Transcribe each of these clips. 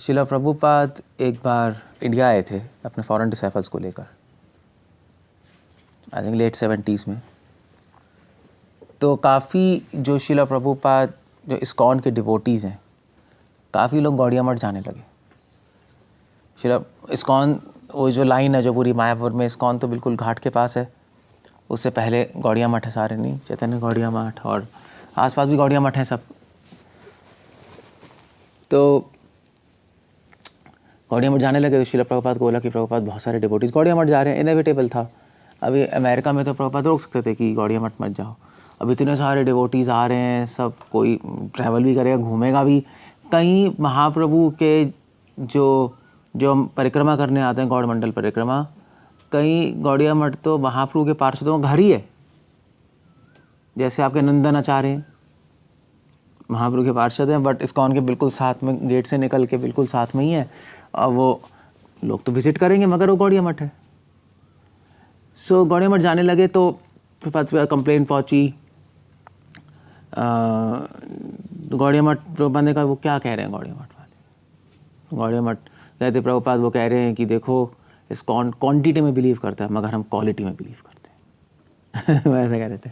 शिला प्रभुपाद एक बार इंडिया आए थे अपने फॉरेन डिसाइपल्स को लेकर, आई थिंक लेट 70s में। तो काफ़ी जो शिला प्रभुपाद जो इस्कॉन के डिवोटीज़ हैं, काफ़ी लोग गौड़िया मठ जाने लगे। शिला इस्कॉन, वो जो लाइन है जो पूरी मायापुर में, इस्कॉन तो बिल्कुल घाट के पास है, उससे पहले गौड़िया मठ है सारे, नहीं चैतन्य गौड़िया मठ और आसपास भी गौड़िया मठ हैं सब। तो गौड़िया मठ जाने लगे तो शिला प्रभुपाद को बोला कि प्रभुपाद बहुत सारे डिवोटीज़ गौड़िया मठ जा रहे हैं, इनएविटेबल था। अभी अमेरिका में तो प्रभुपाद रोक सकते थे कि गौड़िया मठ मत जाओ, अब इतने सारे डिवोटीज़ आ रहे हैं, सब कोई ट्रैवल भी करेगा, घूमेगा भी। कई महाप्रभु के जो परिक्रमा करने आते हैं, गौड़ मंडल परिक्रमा, कई गौड़िया मठ तो महाप्रभु के पार्षदों का घर ही है। जैसे आपके नंदन आचार्य महाप्रभु के पार्षद हैं, बट इस्कॉन के बिल्कुल साथ में, गेट से निकल के बिल्कुल साथ में ही है। और वो लोग तो विजिट करेंगे मगर वो गौड़िया मठ है। सो गौड़िया मठ जाने लगे तो फिर पास कंप्लेंट पहुंची गौड़िया मठ। प्रभुपाद ने कहा वो क्या कह रहे हैं गौड़िया मठ वाले। गौड़िया मठ कहते प्रभुपाद वो कह रहे हैं कि देखो इस्कॉन क्वांटिटी में बिलीव करता है मगर हम क्वालिटी में बिलीव करते हैं। वैसे कह रहे थे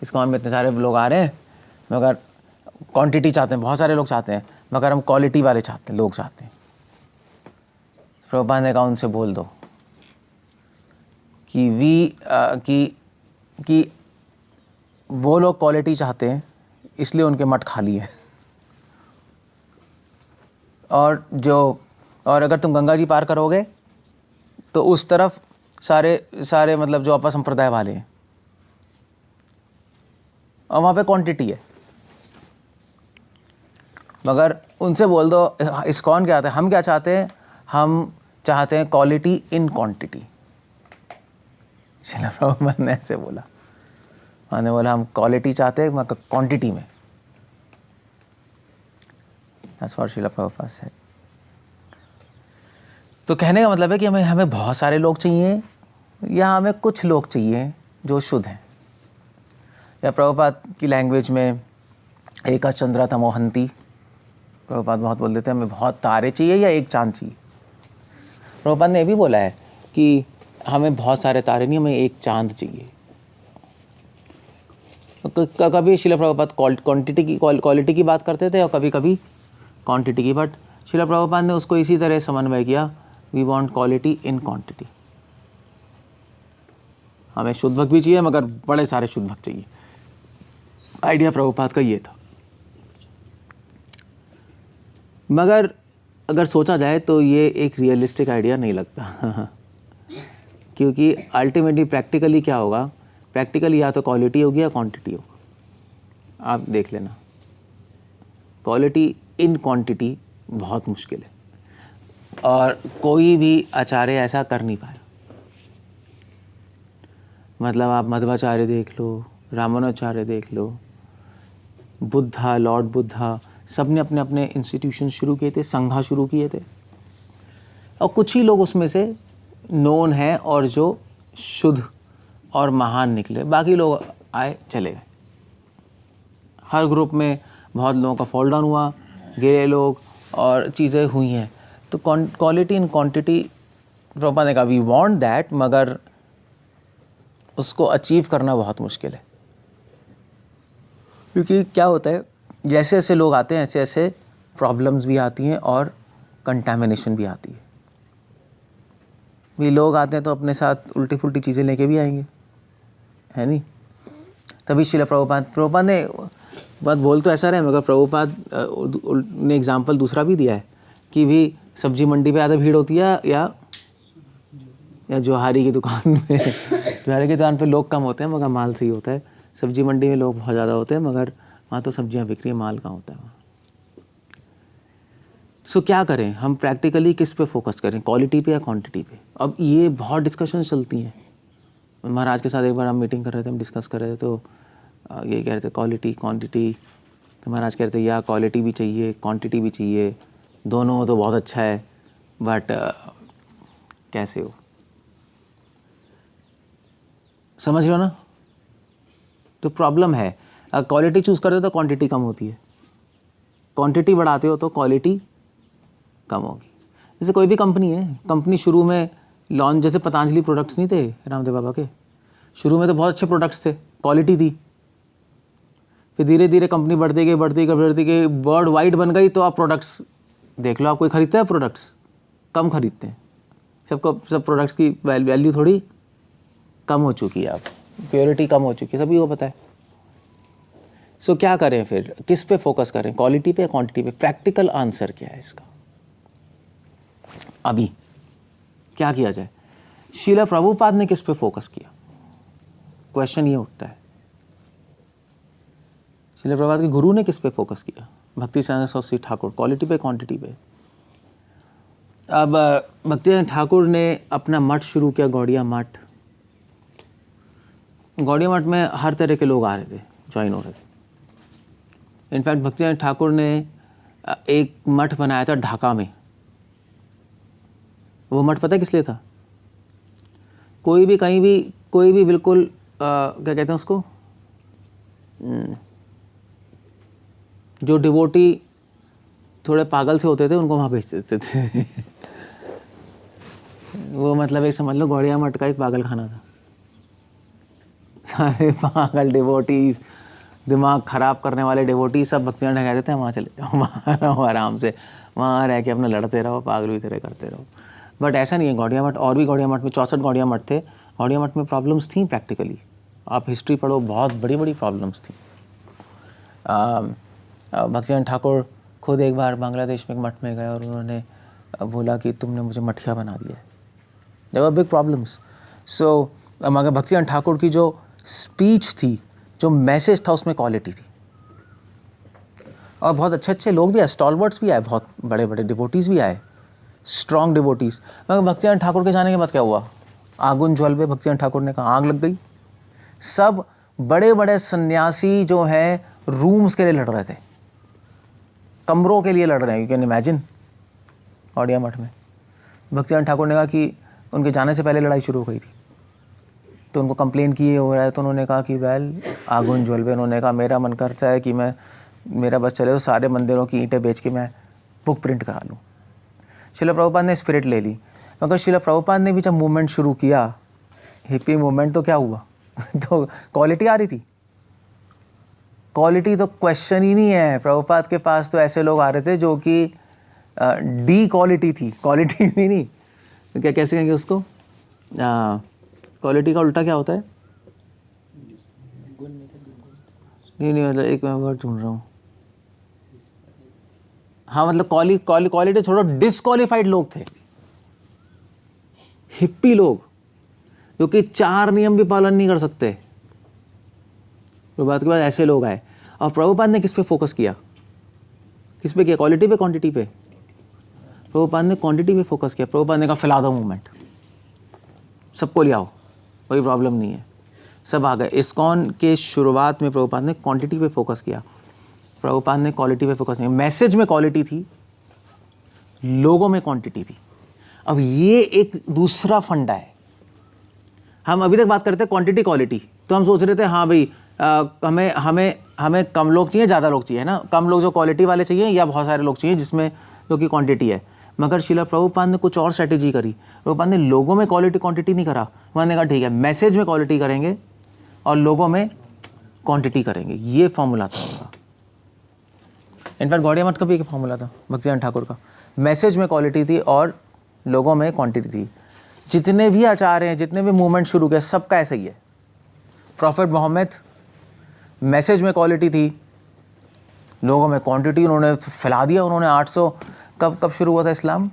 इस्कॉन में इतने सारे लोग आ रहे हैं मगर क्वांटिटी चाहते हैं, बहुत सारे लोग चाहते हैं मगर हम क्वालिटी वाले चाहते हैं, लोग चाहते हैं। प्रभुपाद ने कहा उनसे बोल दो कि वो लोग क्वालिटी चाहते हैं इसलिए उनके मठ खाली है। और अगर तुम गंगा जी पार करोगे तो उस तरफ सारे मतलब जो अपा संप्रदाय वाले हैं और वहाँ पे क्वांटिटी है। मगर उनसे बोल दो इस्कॉन क्या आता है, हम क्या चाहते हैं, हम चाहते हैं क्वालिटी इन क्वांटिटी। शिला प्रभुपाद ने ऐसे बोला, उन्होंने बोला हम क्वालिटी चाहते हैं मगर क्वांटिटी में। That's what Shila Prabhupada said। तो कहने का मतलब है कि हमें बहुत सारे लोग चाहिए या हमें कुछ लोग चाहिए जो शुद्ध हैं। या प्रभुपाद की लैंग्वेज में एक चंद्रा तमोहंती, प्रभुपाद बहुत बोल देते हैं हमें बहुत तारे चाहिए या एक चांद चाहिए। प्रभुपाद ने ये भी बोला है कि हमें बहुत सारे तारे नहीं, हमें एक चांद चाहिए। कभी शिला प्रभुपाद क्वालिटी की बात करते थे और कभी कभी क्वांटिटी की, बट शिला प्रभुपाद ने उसको इसी तरह समन्वय किया, we want quality in quantity. हमें शुद्ध भक्त भी चाहिए मगर बड़े सारे शुद्ध भक्त चाहिए। आइडिया प्रभुपाद का ये था। मगर अगर सोचा जाए तो ये एक रियलिस्टिक आइडिया नहीं लगता। क्योंकि अल्टीमेटली प्रैक्टिकली क्या होगा, प्रैक्टिकली या तो क्वालिटी होगी या क्वांटिटी होगा। आप देख लेना, क्वालिटी इन क्वांटिटी बहुत मुश्किल है और कोई भी आचार्य ऐसा कर नहीं पाया। मतलब आप मध्वाचार्य देख लो, रामानुजाचार्य देख लो, बुद्धा, लॉर्ड बुद्धा, सब ने अपने अपने इंस्टीट्यूशन शुरू किए थे, संघा शुरू किए थे और कुछ ही लोग उसमें से नोन है और जो शुद्ध और महान निकले, बाकी लोग आए चले गए। हर ग्रुप में बहुत लोगों का फॉल डाउन हुआ, गिरे लोग और चीज़ें हुई हैं। तो क्वालिटी इन क्वांटिटी प्रभुपाद ने कहा वी वांट दैट, मगर उसको अचीव करना बहुत मुश्किल है। क्योंकि क्या होता है, जैसे जैसे लोग आते हैं ऐसे ऐसे प्रॉब्लम्स भी आती हैं और कंटामिनेशन भी आती है। भी लोग आते हैं तो अपने साथ उल्टी फुल्टी चीज़ें लेके भी आएंगे, है नहीं। तभी शिला प्रभुपाद ने बात बोल तो ऐसा रहे मगर प्रभुपाद ने एग्जाम्पल दूसरा भी दिया है कि भी सब्जी मंडी पे ज़्यादा भीड़ होती है या जोहारी की दुकान में। जोहारी की दुकान पे लोग कम होते हैं मगर माल सही होता है। सब्जी मंडी में लोग बहुत ज़्यादा होते हैं मगर वहाँ तो सब्जियाँ बिक रही हैं, माल कहाँ होता है वहाँ। सो क्या करें हम, प्रैक्टिकली किस पे फोकस करें, क्वालिटी पे या क्वांटिटी पे। अब ये बहुत डिस्कशन चलती हैं। महाराज के साथ एक बार हम मीटिंग कर रहे थे, हम डिस्कस कर रहे थे, तो ये कह रहे थे क्वालिटी क्वांटिटी। तो महाराज कह रहे थे या क्वालिटी भी चाहिए क्वांटिटी भी चाहिए, दोनों हो तो बहुत अच्छा है, बट कैसे हो, समझ लो ना। तो प्रॉब्लम है, अगर क्वालिटी चूज़ करते हो तो क्वांटिटी कम होती है, क्वांटिटी बढ़ाते हो तो क्वालिटी कम होगी। जैसे कोई भी कंपनी है, कंपनी शुरू में लॉन्च, जैसे पतंजलि प्रोडक्ट्स नहीं थे रामदेव बाबा के, शुरू में तो बहुत अच्छे प्रोडक्ट्स थे, क्वालिटी थी, फिर धीरे धीरे कंपनी बढ़ती गई, वर्ल्ड वाइड बन गई, तो आप प्रोडक्ट्स देख लो, आप कोई खरीदता है प्रोडक्ट्स? कम खरीदते हैं, सब प्रोडक्ट्स की वैल्यू थोड़ी कम हो चुकी है, अब प्योरिटी कम हो चुकी है, सभी को पता है। सो क्या करें फिर, किस पे फोकस करें, क्वालिटी पे या क्वांटिटी पे? प्रैक्टिकल आंसर क्या है इसका? अभी क्या किया जाए? शीला प्रभुपाद ने किस पे फोकस किया? क्वेश्चन ये उठता है। शीला प्रभुपाद के गुरु ने किस पे फोकस किया? भक्ति सिद्धांत सरस्वती ठाकुर, क्वालिटी पे क्वांटिटी पे? अब भक्ति सिद्धांत ठाकुर ने अपना मठ शुरू किया, गौड़िया मठ। गौड़िया मठ में हर तरह के लोग आ रहे थे, ज्वाइन हो रहे थे। इनफैक्ट भक्ति सिद्धांत ठाकुर ने एक मठ बनाया था ढाका में। वो मठ पता है किस लिए था? कोई भी कहीं भी, कोई भी बिल्कुल क्या कहते हैं उसको, जो डिवोटी थोड़े पागल से होते थे उनको वहाँ भेज देते थे। वो मतलब एक समझ लो गौड़िया मठ का एक पागल खाना था। सारे पागल डिवोटीज, दिमाग खराब करने वाले डिवोटीज सब भक्तियाँ कहते थे वहाँ चले जाओ, वहाँ आराम से वहाँ रह के अपना लड़ते रहो, पागल भी तरह करते रहो। बट ऐसा नहीं है। गौड़िया मठ, और भी गौड़िया मठ में 64 गौड़िया मठ थे। गौड़िया मठ में प्रॉब्लम्स थी प्रैक्टिकली, आप हिस्ट्री पढ़ो, बहुत बड़ी बड़ी प्रॉब्लम्स थी। भक्तिसिद्धांत ठाकुर खुद एक बार बांग्लादेश में एक मठ में गए और उन्होंने बोला कि तुमने मुझे मठिया बना दिया है। There were big problems. So मगर भक्तिसिद्धांत ठाकुर की जो स्पीच थी, जो मैसेज था, उसमें क्वालिटी थी। और बहुत अच्छे अच्छे लोग भी आए, स्टॉलवर्ड्स भी आए, बहुत बड़े बड़े डिवोटीज़ भी आए, स्ट्रॉन्ग डिवोटीज़। मगर भक्तिसिद्धांत ठाकुर के जाने के बाद क्या हुआ? आगुन ज्वल पे भक्तिसिद्धांत ठाकुर ने कहा, आग लग गई। सब बड़े बड़े सन्यासी जो हैं रूम्स के लिए लड़ रहे थे, कमरों के लिए लड़ रहे हैं। You can imagine. गौड़िया मठ में भक्तिसिद्धांत ठाकुर ने कहा कि उनके जाने से पहले लड़ाई शुरू हो गई थी, तो उनको कंप्लेन किए हो रहा है। तो उन्होंने कहा कि वेल, आगुन ज्वल पे उन्होंने कहा मेरा मन करता है कि मेरा बस चले तो सारे मंदिरों की ईंटें बेच के मैं बुक प्रिंट करा लूँ। शिला प्रभुपाद ने स्पिरिट ले ली। मगर शिला प्रभुपाद ने भी जब मूवमेंट शुरू किया, हिप्पी मूवमेंट, तो क्या हुआ? तो क्वालिटी आ रही थी। क्वालिटी तो क्वेश्चन ही नहीं है। प्रभुपाद के पास तो ऐसे लोग आ रहे थे जो कि डी क्वालिटी थी, क्वालिटी भी नहीं। तो क्या कैसे कहेंगे उसको? क्वालिटी का उल्टा क्या होता है? नहीं, मतलब एक मैं वर्ड ढूंढ रहा हूँ। हाँ, मतलब क्वालिटी छोड़ो, डिसक्वालीफाइड लोग थे, हिप्पी लोग, जो कि 4 नियम भी पालन नहीं कर सकते। प्रभुपाद के बाद ऐसे लोग आए। और प्रभुपाद ने किस पे फोकस किया? किस पे किया? क्वालिटी पे, क्वांटिटी पे? प्रभुपाद ने क्वांटिटी पे फोकस किया। प्रभुपाद ने कहा फैला दो मूवमेंट, सबको ले आओ, कोई प्रॉब्लम नहीं है, सब आ गए। इस्कॉन के शुरुआत में प्रभुपाद ने क्वांटिटी पे फोकस किया, प्रभुपाद ने क्वालिटी पे फोकस नहीं। मैसेज में क्वालिटी थी, लोगों में क्वांटिटी थी। अब ये एक दूसरा फंडा है। हम अभी तक बात करते हैं क्वांटिटी क्वालिटी, तो हम सोच रहे थे हाँ भाई हमें हमें हमें कम लोग चाहिए, ज़्यादा लोग चाहिए ना, कम लोग जो क्वालिटी वाले चाहिए या बहुत सारे लोग चाहिए जिसमें जो कि क्वांटिटी है। मगर शिला प्रभुपाद ने कुछ और स्ट्रैटेजी करी। प्रभुपाद ने लोगों में क्वालिटी क्वांटिटी नहीं करा। उन्होंने कहा ठीक है, मैसेज में क्वालिटी करेंगे और लोगों में क्वांटिटी करेंगे। ये फॉर्मूला था उनका। इनफैक्ट गौड़िया मठ का भी एक फॉर्मूला था भक्तिसिद्धांत ठाकुर का। मैसेज में क्वालिटी थी और लोगों में क्वांटिटी थी। जितने भी आचार्य हैं, जितने भी मूवमेंट शुरू किया, सबका ऐसा ही है। प्रॉफिट मोहम्मद, मैसेज में क्वालिटी थी, लोगों में क्वांटिटी, उन्होंने फैला दिया। उन्होंने 800 कब शुरू हुआ था इस्लाम?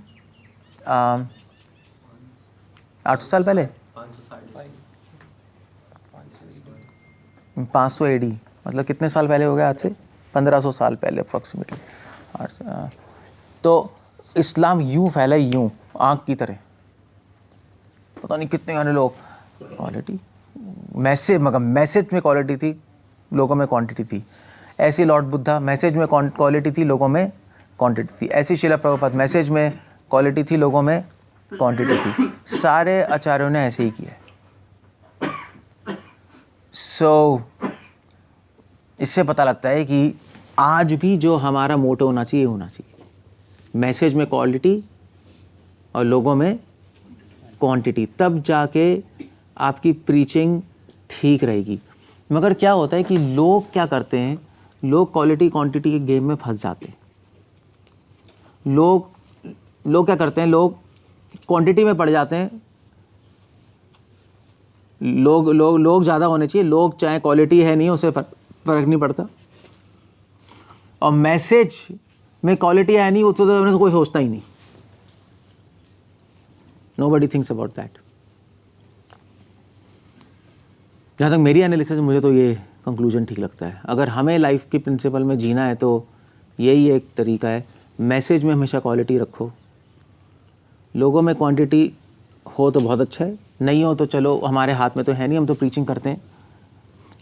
800 साल पहले, 500 AD, मतलब कितने साल पहले हो गया? आज से 1500 साल पहले अप्रॉक्सीमेटली। तो इस्लाम यूं फैला, यूं आँख की तरह, पता नहीं कितने गाने लोग। क्वालिटी, मैसेज, मगर मैसेज में क्वालिटी थी, लोगों में क्वांटिटी थी। ऐसी लॉर्ड बुद्धा, मैसेज में क्वालिटी थी, लोगों में क्वांटिटी थी। ऐसी शिला प्रभुपाद, मैसेज में क्वालिटी थी, लोगों में क्वांटिटी थी। सारे आचार्यों ने ऐसे ही किया। इससे पता लगता है कि आज भी जो हमारा मोटो होना चाहिए होना चाहिए। मैसेज में क्वालिटी और लोगों में क्वांटिटी, तब जाके आपकी प्रीचिंग ठीक रहेगी। मगर क्या होता है कि लोग क्या करते हैं, लोग क्वालिटी क्वांटिटी के गेम में फंस जाते हैं। लोग क्या करते हैं, लोग क्वांटिटी में पड़ जाते हैं। लोग ज़्यादा होने चाहिए, लोग चाहे क्वालिटी है नहीं उसे फ़र्क नहीं पड़ता। और मैसेज में क्वालिटी है नहीं उसको तो कोई सोचता ही नहीं। Nobody thinks about that. जहाँ तक मेरी एनालिसिस मुझे तो ये कंक्लूजन ठीक लगता है। अगर हमें लाइफ की प्रिंसिपल में जीना है तो यही एक तरीका है, मैसेज में हमेशा क्वालिटी रखो, लोगों में क्वांटिटी हो तो बहुत अच्छा है, नहीं हो तो चलो हमारे हाथ में तो है नहीं, हम तो प्रीचिंग करते हैं।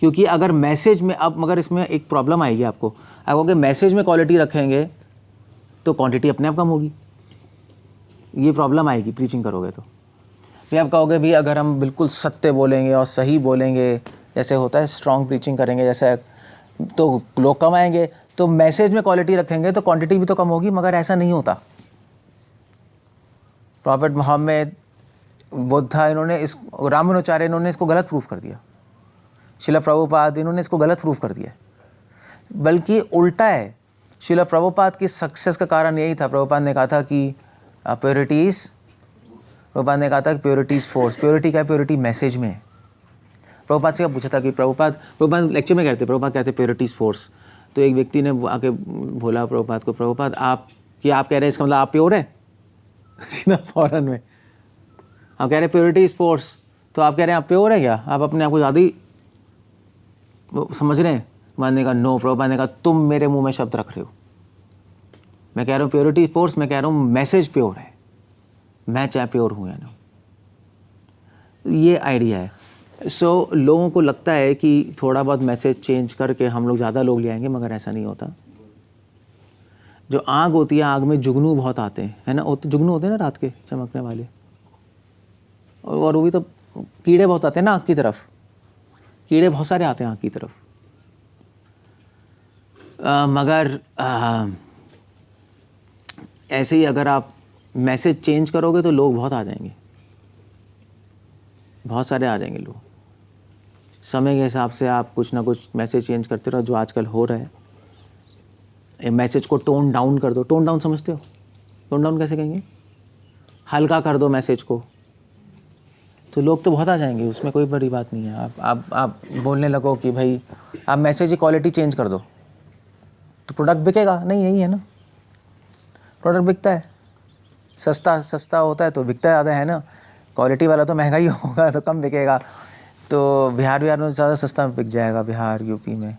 क्योंकि अगर मैसेज में, अब मगर इसमें एक प्रॉब्लम आएगी आपको, अगर मैसेज में क्वालिटी रखेंगे तो क्वांटिटी अपने आप कम होगी। ये प्रॉब्लम आएगी प्रीचिंग करोगे तो। फिर आप कहोगे भी अगर हम बिल्कुल सत्य बोलेंगे और सही बोलेंगे, जैसे होता है स्ट्रॉन्ग प्रीचिंग करेंगे जैसे, तो लोग कम आएंगे। तो मैसेज में क्वालिटी रखेंगे तो क्वांटिटी भी तो कम होगी, मगर ऐसा नहीं होता। प्रॉफेट मोहम्मद, बुद्धा, इन्होंने इस रामानुचार्य, इन्होंने इसको गलत प्रूफ कर दिया। शिला प्रभुपाद, इन्होंने इसको गलत प्रूफ कर दिया। बल्कि उल्टा है, शिला प्रभुपाद की सक्सेस का कारण यही था। प्रभुपाद ने कहा था कि प्रभुपाद ने कहा था कि प्योरिटी इज फोर्स। प्योरिटी क्या है? प्योरिटी मैसेज में है। प्रभुपाद से क्या पूछा था कि प्रभुपाद लेक्चर में कहते, प्रभुपाद कहते प्योरिटी इज फोर्स। तो एक व्यक्ति ने आके बोला प्रभुपाद को, प्रभुपाद आप कह रहे हैं इसका मतलब आप प्योर हैं? सीधा फॉरन में हम कह रहे हैं प्योरिटी इज फोर्स, तो आप कह रहे हैं आप प्योर है क्या? आप अपने आप को ज़्यादा ही समझ रहे हैं? मानने का नो। प्रभुपाद ने कहा तुम मेरे मुंह में शब्द रख रहे हो। मैं कह रहा हूँ प्योरिटी फोर्स, मैं कह रहा हूँ मैसेज प्योर है, मैं चाहे प्योर हूँ या ना। ये आइडिया है। लोगों को लगता है कि थोड़ा बहुत मैसेज चेंज करके हम लोग ज़्यादा लोग ले आएंगे, मगर ऐसा नहीं होता। जो आग होती है, आग में जुगनू बहुत आते हैं, है ना? जुगनू होते हैं ना रात के चमकने वाले, और वो भी तो कीड़े बहुत आते हैं ना आग की तरफ, कीड़े बहुत सारे आते हैं आग की तरफ। मगर ऐसे ही अगर आप मैसेज चेंज करोगे तो लोग बहुत आ जाएंगे, बहुत सारे आ जाएंगे लोग। समय के हिसाब से आप कुछ ना कुछ मैसेज चेंज करते रहो, जो आजकल हो रहा है। मैसेज को टोन डाउन कर दो। टोन डाउन समझते हो? टोन डाउन कैसे कहेंगे? हल्का कर दो मैसेज को, तो लोग तो बहुत आ जाएंगे, उसमें कोई बड़ी बात नहीं है। आप बोलने लगो कि भाई आप मैसेज की क्वालिटी चेंज कर दो, तो प्रोडक्ट बिकेगा नहीं? यही है ना, प्रोडक्ट बिकता है, सस्ता होता है तो बिकता ज़्यादा, है ना? क्वालिटी वाला तो महंगा ही होगा तो कम बिकेगा। तो बिहार में ज़्यादा सस्ता बिक जाएगा, बिहार यूपी में।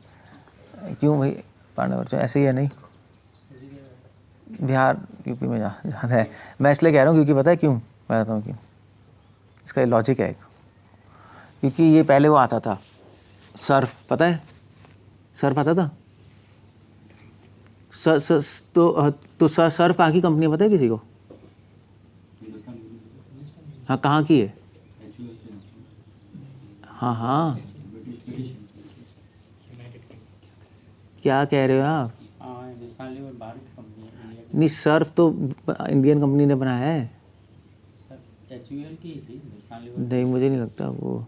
क्यों भाई पांडव, ऐसे ही है नहीं? बिहार यूपी में ज़्यादा है। मैं इसलिए कह रहा हूँ क्योंकि पता है क्यों मैं बताता हूँ क्यों। इसका लॉजिक है एक, क्योंकि ये पहले वो आता था सर्फ, पता है सर्फ आता था? तो सर्फ कहाँ की कंपनी है पता है किसी को? हाँ, कहाँ की है? हाँ, क्या कह रहे हो आप? नहीं, सर्फ तो इंडियन कंपनी ने बनाया है। नहीं, मुझे नहीं लगता। वो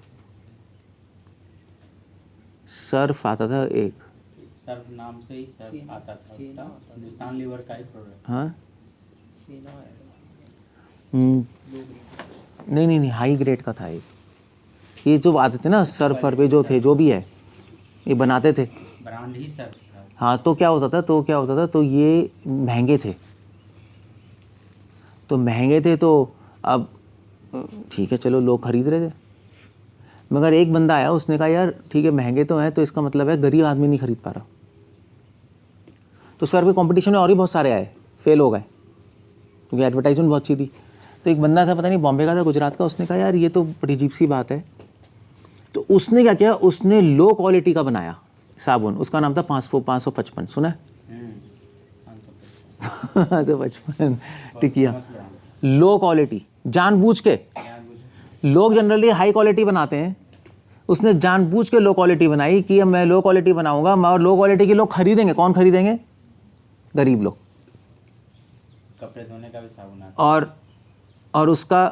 सर्फ आता था एक, सर्फ नाम से ही सर्फ आता था उसका, हिंदुस्तान लीवर का ही प्रोडक्ट। हाँ, नहीं, हाई ग्रेड का था एक। ये जो आते थे ना सर्फर पे जो थे, जो भी है, ये बनाते थे, ब्रांड ही सर्फ था। हाँ, तो क्या होता था, तो ये महंगे थे, तो अब ठीक है चलो लोग खरीद रहे थे। मगर एक बंदा आया, उसने कहा यार ठीक है महंगे तो हैं, तो इसका मतलब है गरीब आदमी नहीं खरीद पा रहा। तो सर्फ के कंपटीशन में और भी बहुत सारे आए, फेल हो गए क्योंकि एडवर्टाइजमेंट बहुत अच्छी थी। तो एक बंदा था, पता नहीं बॉम्बे का था, गुजरात का, उसने कहा यार ये तो बड़ी अजीब सी बात है। तो उसने क्या किया, उसने लो क्वालिटी का बनाया साबुन, उसका नाम था 555, सुना है? 555 टिकिया, लो क्वालिटी, जानबूझ के। लोग जनरली हाई क्वालिटी बनाते हैं, उसने जानबूझ के लो क्वालिटी बनाई कि अब मैं लो क्वालिटी बनाऊंगा, और लो क्वालिटी के लोग खरीदेंगे। कौन खरीदेंगे? गरीब लोग। कपड़े धोने का भी साबुन आता और उसका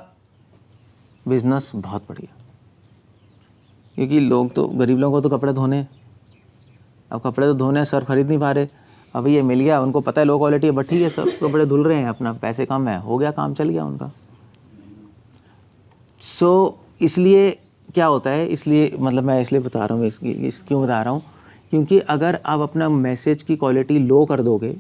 बिजनेस बहुत बढ़िया, क्योंकि लोग तो गरीब लोगों को तो कपड़े धोने, अब कपड़े तो धोने सर खरीद नहीं पा रहे, अब ये मिल गया, उनको पता है लो क्वालिटी है, बट ठीक है सब कपड़े धुल रहे हैं, अपना पैसे कम है, हो गया काम, चल गया उनका। सो इसलिए क्या होता है, इसलिए मतलब मैं इसलिए बता रहा हूँ, इस क्यों बता रहा हूँ, क्योंकि अगर आप अपना मैसेज की क्वालिटी लो कर दोगे,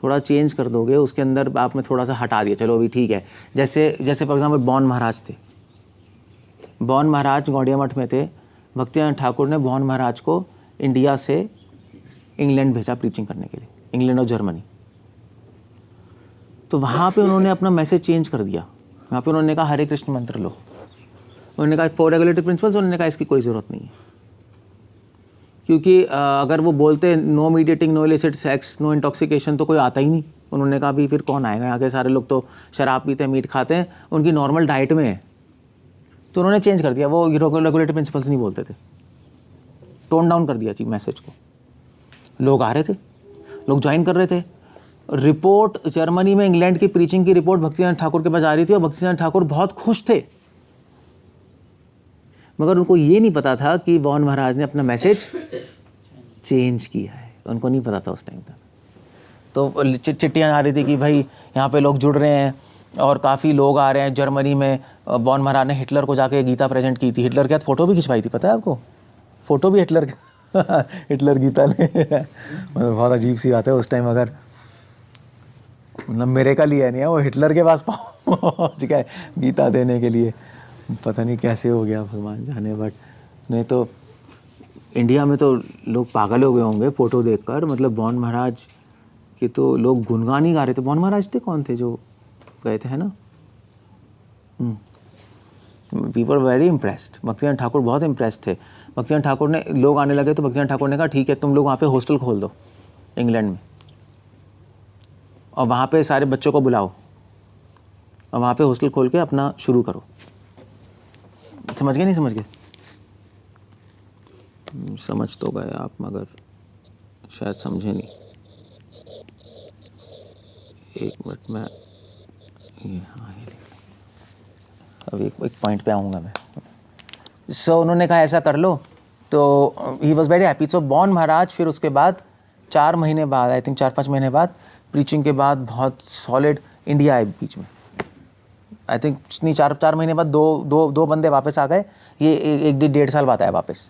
थोड़ा चेंज कर दोगे, उसके अंदर आपने थोड़ा सा हटा दिया, चलो अभी ठीक है, जैसे फॉर एग्जांपल बॉन महाराज थे, बॉन महाराज गौड़िया मठ में थे, भक्तिनाथ ठाकुर ने बॉन महाराज को इंडिया से इंग्लैंड भेजा प्रीचिंग करने के लिए, इंग्लैंड और जर्मनी। तो वहाँ पे उन्होंने अपना मैसेज चेंज कर दिया, वहाँ पे उन्होंने कहा हरे कृष्ण मंत्र लो, उन्होंने कहा 4 रेगुलेटरी प्रिंसिपल्स, उन्होंने कहा इसकी कोई ज़रूरत नहीं है, क्योंकि अगर वो बोलते no meat eating, no illicit sex, no intoxication, तो कोई आता ही नहीं। उन्होंने कहा अभी फिर कौन आएगा, यहाँ के सारे लोग तो शराब पीते हैं, मीट खाते हैं, उनकी नॉर्मल डाइट में है। तो उन्होंने चेंज कर दिया, वो रेगुलेटरी प्रिंसिपल्स नहीं बोलते थे, टोन डाउन कर दिया जी मैसेज को। लोग आ रहे थे, लोग ज्वाइन कर रहे थे। रिपोर्ट जर्मनी में इंग्लैंड की प्रीचिंग की रिपोर्ट भक्तिनाथ ठाकुर के पास आ रही थी और भक्तिनाथ ठाकुर बहुत खुश थे, मगर उनको ये नहीं पता था कि बॉन महाराज ने अपना मैसेज चेंज किया है, उनको नहीं पता था उस टाइम तक। तो चिट्ठियाँ आ रही थी कि भाई यहाँ पे लोग जुड़ रहे हैं और काफ़ी लोग आ रहे हैं। जर्मनी में बॉन महाराज ने हिटलर को जाके गीता प्रेजेंट की थी, हिटलर के साथ फ़ोटो भी खिंचवाई थी, पता है आपको, फ़ोटो भी हिटलर के हिटलर गीता ले मतलब बहुत अजीब सी बात है उस टाइम, अगर मतलब मेरे का लिया नहीं है, वो हिटलर के पास पहुँच गए गीता देने के लिए, पता नहीं कैसे हो गया भगवान जाने। बट नहीं तो इंडिया में तो लोग पागल हो गए होंगे फ़ोटो देखकर, मतलब बॉन महाराज के तो लोग गुणगान ही गा रहे थे। बॉन महाराज थे कौन थे जो गए थे, है ना? People very impressed, Bhaktinath Thakur बहुत इम्प्रेस थे। भक्तिनाथ ठाकुर ने, लोग आने लगे तो भक्तिनाथ ठाकुर ने कहा ठीक है तुम लोग वहाँ पे हॉस्टल खोल दो इंग्लैंड में, और वहाँ पे सारे बच्चों को बुलाओ और वहाँ पे हॉस्टल खोल के अपना शुरू करो। समझ गए नहीं समझ गए? समझ तो गए आप, मगर शायद समझे नहीं। एक मिनट में ये, हाँ ये अब एक पॉइंट पे आऊँगा मैं। सो उन्होंने कहा ऐसा कर लो, तो ही वॉज वेरी हैप्पी। सो बॉन महाराज फिर उसके बाद 4 महीने बाद, आई थिंक 4-5 महीने बाद प्रीचिंग के बाद बहुत सॉलिड इंडिया आए बीच में। आई थिंक नहीं 4 महीने बाद दो बंदे वापस आ गए, ये 1-1.5 साल बाद आए वापस।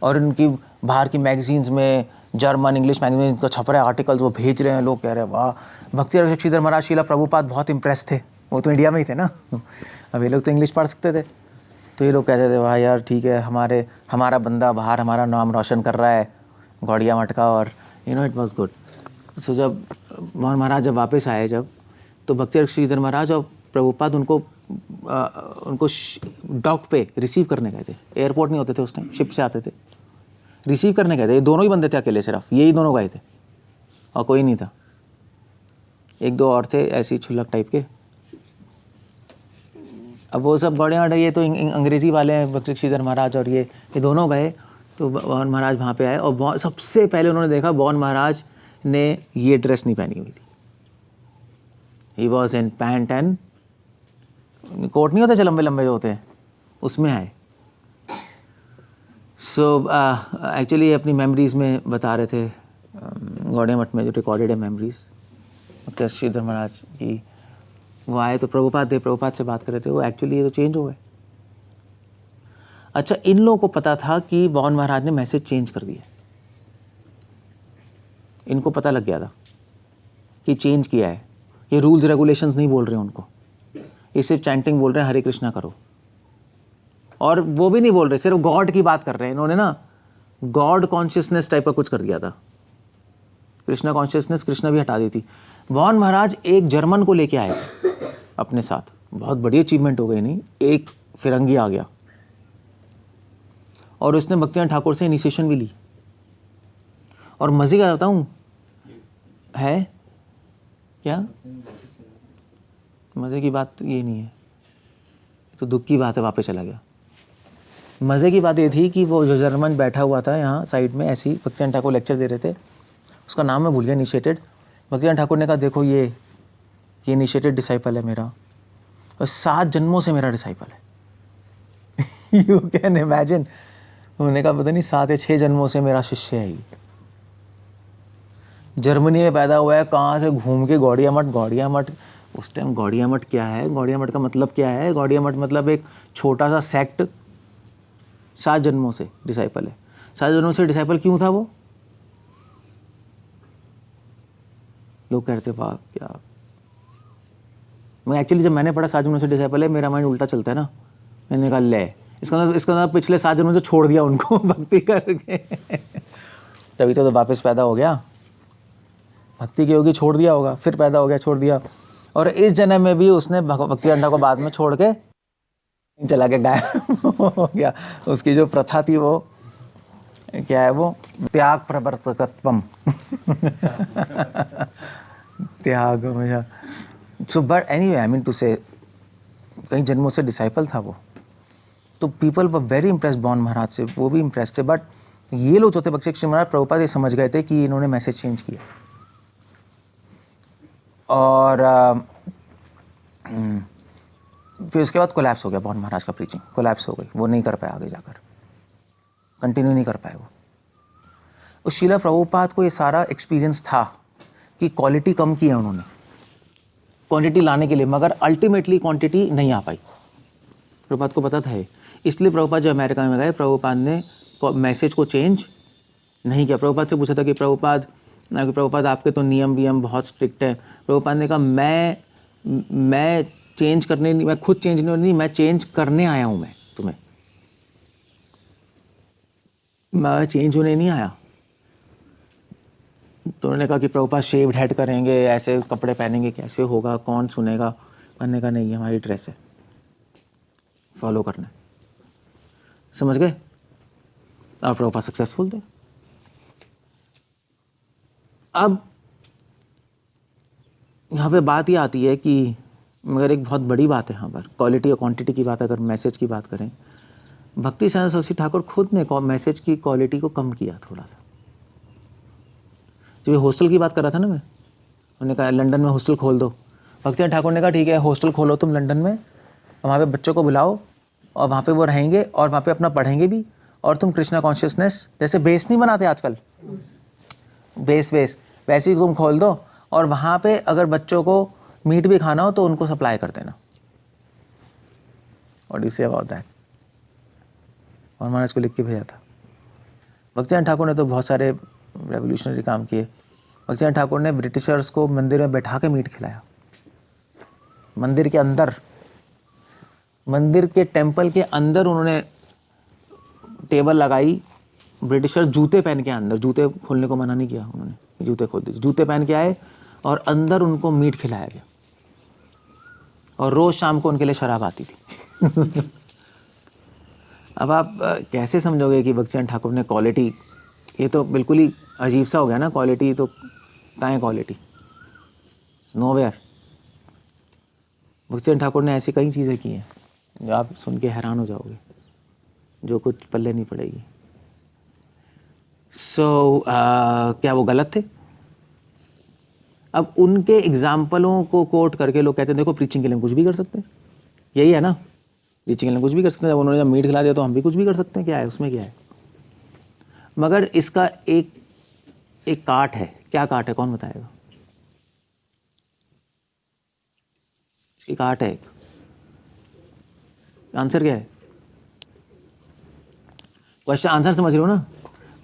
और उनकी बाहर की मैगजीन्स में, जर्मन इंग्लिश मैगजीन का छप रहे आर्टिकल्स वो भेज रहे हैं, लोग कह रहे हैं वाह। भक्ति श्रीधर महाराज शीला प्रभुपाद बहुत इम्प्रेस थे, वो तो इंडिया में ही थे ना, अब ये लोग तो इंग्लिश पढ़ सकते थे, तो ये लोग कहते थे वाह यार ठीक है, हमारा बंदा बाहर हमारा नाम रोशन कर रहा है गौड़िया मठ का, और इट वाज गुड। सो जब मोहन महाराज जब वापस आए, जब तो भक्ति श्रीधर महाराज और प्रभुपाद उनको डॉक पे रिसीव करने गए थे। एयरपोर्ट नहीं होते थे उस टाइम, शिप से आते थे, रिसीव करने गए थे। ये दोनों ही बंदे थे अकेले, सिर्फ यही दोनों गए थे और कोई नहीं था, 1-2 और थे ऐसी छुल्लक टाइप के। अब वो सब गौड़िया मठ, ये तो अंग्रेज़ी वाले हैं, भक्ति श्रीधर महाराज और ये दोनों गए। तो बॉन महाराज वहाँ पे आए और सबसे पहले उन्होंने देखा बॉन महाराज ने ये ड्रेस नहीं पहनी हुई थी। He was in pant and coat, नहीं होते जो लंबे लंबे जो होते हैं, उसमें आए। सो एक्चुअली अपनी मेमोरीज़ में बता रहे थे, गौड़िया मठ में जो रिकॉर्डेड है मेमोरीज़ भक्ति श्रीधर महाराज की, वो आए तो प्रभुपाद से बात कर रहे थे, वो एक्चुअली ये तो चेंज हो गए। अच्छा, इन लोगों को पता था कि बॉन महाराज ने मैसेज चेंज कर दिया, इनको पता लग गया था कि चेंज किया है। ये रूल्स रेगुलेशंस नहीं बोल रहे हैं उनको, ये सिर्फ चैंटिंग बोल रहे हैं, हरे कृष्णा करो। और वो भी नहीं बोल रहे, सिर्फ गॉड की बात कर रहे हैं। इन्होंने ना गॉड कॉन्शियसनेस टाइप का कुछ कर दिया था, कृष्णा कॉन्शियसनेस, कृष्णा भी हटा दी थी। बॉन महाराज एक जर्मन को लेके आए अपने साथ, बहुत बड़ी अचीवमेंट हो गई, नहीं एक फिरंगी आ गया और उसने भक्तिनाथ ठाकुर से इनिशिएशन भी ली। और मजे का बताऊं है क्या, मजे की बात ये नहीं है, तो दुख की बात है, वापस चला गया। मजे की बात ये थी कि वो जो जर्मन बैठा हुआ था यहाँ साइड में, ऐसी भक्तिनाथ ठाकुर लेक्चर दे रहे थे, उसका नाम मैं भूल गया, इनिशिएटेड, भक्तिनाथ ठाकुर ने कहा देखो ये इनिशिएटेड डिसाइपल है मेरा और 7 जन्मों से मेरा डिसाइपल है। यू कैन इमेजिन, उन्होंने कहा पता नहीं 7 या 6 जन्मों से मेरा शिष्य है ये। जर्मनी में पैदा हुआ है, कहाँ से घूम के गौड़िया मठ। उस टाइम गौड़िया मठ क्या है, गौड़िया मठ का मतलब क्या है? गौड़िया मठ मतलब एक छोटा सा सेक्ट। 7 जन्मों से डिसाइपल है। 7 जन्मों से डिसाइपल क्यों था वो? लोग कहते वाह क्या। मैं एक्चुअली जब मैंने पढ़ा 7 जन्मों से डिसाइपल है, मेरा माइंड उल्टा चलता है ना। मैंने कहा ले इसका मतलब पिछले 7 जन्मों से छोड़ दिया उनको भक्ति करके। तभी तो वापस पैदा हो गया। भक्ति की होगी, छोड़ दिया होगा, फिर पैदा हो गया, छोड़ दिया। और इस जन्म में भी उसने भक्ति अंडा को बाद में छोड़ के चला के गायब हो गया। उसकी जो प्रथा थी वो क्या है, वो त्याग प्रवर्तकत्वम। त्याग हमेशा। So but anyway I mean to say कई जन्मों से डिसाइपल था वो। तो पीपल वर वेरी इम्प्रेस्ड बॉन महाराज से, वो भी इम्प्रेस थे। बट ये लोग जो थे बख्शी श्री महाराज प्रभुपाद ये समझ गए थे कि इन्होंने मैसेज चेंज किया। और फिर उसके बाद कोलैप्स हो गया बॉन महाराज का प्रीचिंग, कोलैप्स हो गई, वो नहीं कर पाए आगे जाकर, कंटिन्यू नहीं कर पाए वो। उस शीला प्रभुपाद को ये सारा एक्सपीरियंस था कि क्वालिटी कम की है उन्होंने क्वांटिटी लाने के लिए, मगर अल्टीमेटली क्वांटिटी नहीं आ पाई। प्रभुपाद को पता था ये, इसलिए प्रभुपाद जो अमेरिका में गए, प्रभुपाद ने मैसेज को चेंज नहीं किया। प्रभुपाद से पूछा था कि प्रभुपाद आपके तो नियम वियम बहुत स्ट्रिक्ट है। प्रभुपाद ने कहा मैं चेंज करने नहीं, मैं खुद चेंज नहीं, मैं चेंज करने आया हूँ। मैं तुम्हें मैं चेंज होने नहीं आया। तो उन्होंने कहा कि प्रभुपाद शेव्ड हेड करेंगे, ऐसे कपड़े पहनेंगे, कैसे होगा, कौन सुनेगा? मैंने कहा नहीं, हमारी ड्रेस है, फॉलो करना है। समझ गए? और प्रभुपाद सक्सेसफुल थे। अब यहाँ पे बात ये आती है कि मगर एक बहुत बड़ी बात है यहाँ पर, क्वालिटी और क्वांटिटी की बात, अगर मैसेज की बात करें, भक्ति साधना सरस्वती ठाकुर खुद ने मैसेज की क्वालिटी को कम किया थोड़ा सा। जब हॉस्टल की बात कर रहा था ना मैं, उन्होंने कहा लंदन में हॉस्टल खोल दो। भक्ति ठाकुर ने कहा ठीक है हॉस्टल खोलो तुम लंदन में, वहाँ पे बच्चों को बुलाओ और वहाँ पे वो रहेंगे और वहाँ पे अपना पढ़ेंगे भी, और तुम कृष्णा कॉन्शियसनेस जैसे बेस नहीं बनाते आजकल, बेस वैसे ही तुम खोल दो, और वहाँ पे अगर बच्चों को मीट भी खाना हो तो उनको सप्लाई कर देना। और इससे अबाउट दैट, और मैंने इसको लिख के भेजा था। भक्तिनाथ ठाकुर ने तो बहुत सारे रेवोल्यूशनरी काम किए। भक्तिनाथ ठाकुर ने ब्रिटिशर्स को मंदिर में बैठा के मीट खिलाया, मंदिर के अंदर, मंदिर के टेंपल के अंदर उन्होंने टेबल लगाई। ब्रिटिशर्स जूते पहन के अंदर, जूते खोलने को मना नहीं किया उन्होंने, जूते खोल दिए, जूते पहन के आए और अंदर उनको मीट खिलाया गया, और रोज शाम को उनके लिए शराब आती थी। अब आप कैसे समझोगे कि भक्तिनाथ ठाकुर ने क्वालिटी, ये तो बिल्कुल ही अजीब सा हो गया ना। क्वालिटी तो कहाँ है, क्वालिटी नोवेयर। भक्तिनाथ ठाकुर ने ऐसी कई चीज़ें की हैं जो आप सुन के हैरान हो जाओगे, जो कुछ पल्ले नहीं पड़ेगी। क्या वो गलत थे? अब उनके एग्जाम्पलों को कोट करके लोग कहते हैं देखो प्रीचिंग के लिए हम कुछ भी कर सकते हैं। यही है ना, प्रीचिंग के लिए कुछ भी कर सकते हैं। जब उन्होंने मीट खिला दिया तो हम भी कुछ भी कर सकते हैं, क्या है उसमें, क्या है? मगर इसका एक काट है। क्या काट है, कौन बताएगा? इसकी काट है एक, आंसर क्या है? क्वेश्चन आंसर समझ रहे हो ना?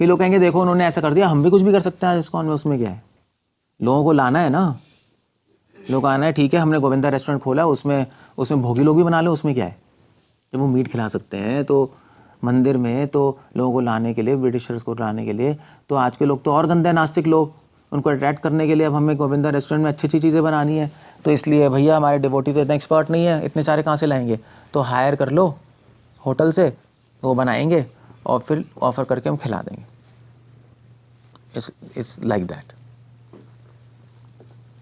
कि लोग कहेंगे देखो उन्होंने ऐसा कर दिया, हम भी कुछ भी कर सकते हैं इसको, उसमें क्या है? लोगों को लाना है ना, लोग आना है, ठीक है, हमने गोविंदा रेस्टोरेंट खोला, उसमें भोगी लोग भी बना लो, उसमें क्या है? जब वो मीट खिला सकते हैं तो मंदिर में, तो लोगों को लाने के लिए, ब्रिटिशर्स को लाने के लिए, तो आज के लोग तो और गंदे नास्तिक लोग, उनको अट्रैक्ट करने के लिए अब हमें गोविंदा रेस्टोरेंट में अच्छी अच्छी चीज़ें बनानी है, तो इसलिए भैया हमारे डिवोटी तो इतना एक्सपर्ट नहीं है, इतने सारे कहाँ से लाएंगे, तो हायर कर लो होटल से, वो बनाएंगे और फिर ऑफ़र करके हम खिला देंगे। It's like that.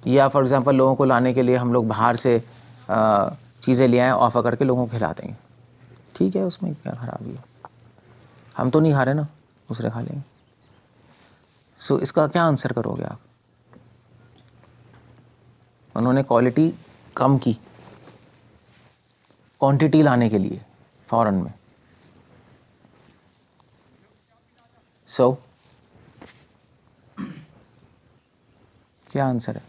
या फॉर एग्जांपल लोगों को लाने के लिए हम लोग बाहर से चीज़ें ले आएँ, ऑफ़र करके लोगों को खिला देंगे, ठीक है, उसमें क्या खराबी है? हम तो नहीं खा रहे ना, दूसरे खा लेंगे। सो इसका क्या आंसर करोगे आप? उन्होंने क्वालिटी कम की क्वांटिटी लाने के लिए फॉरेन में। सो क्या आंसर है?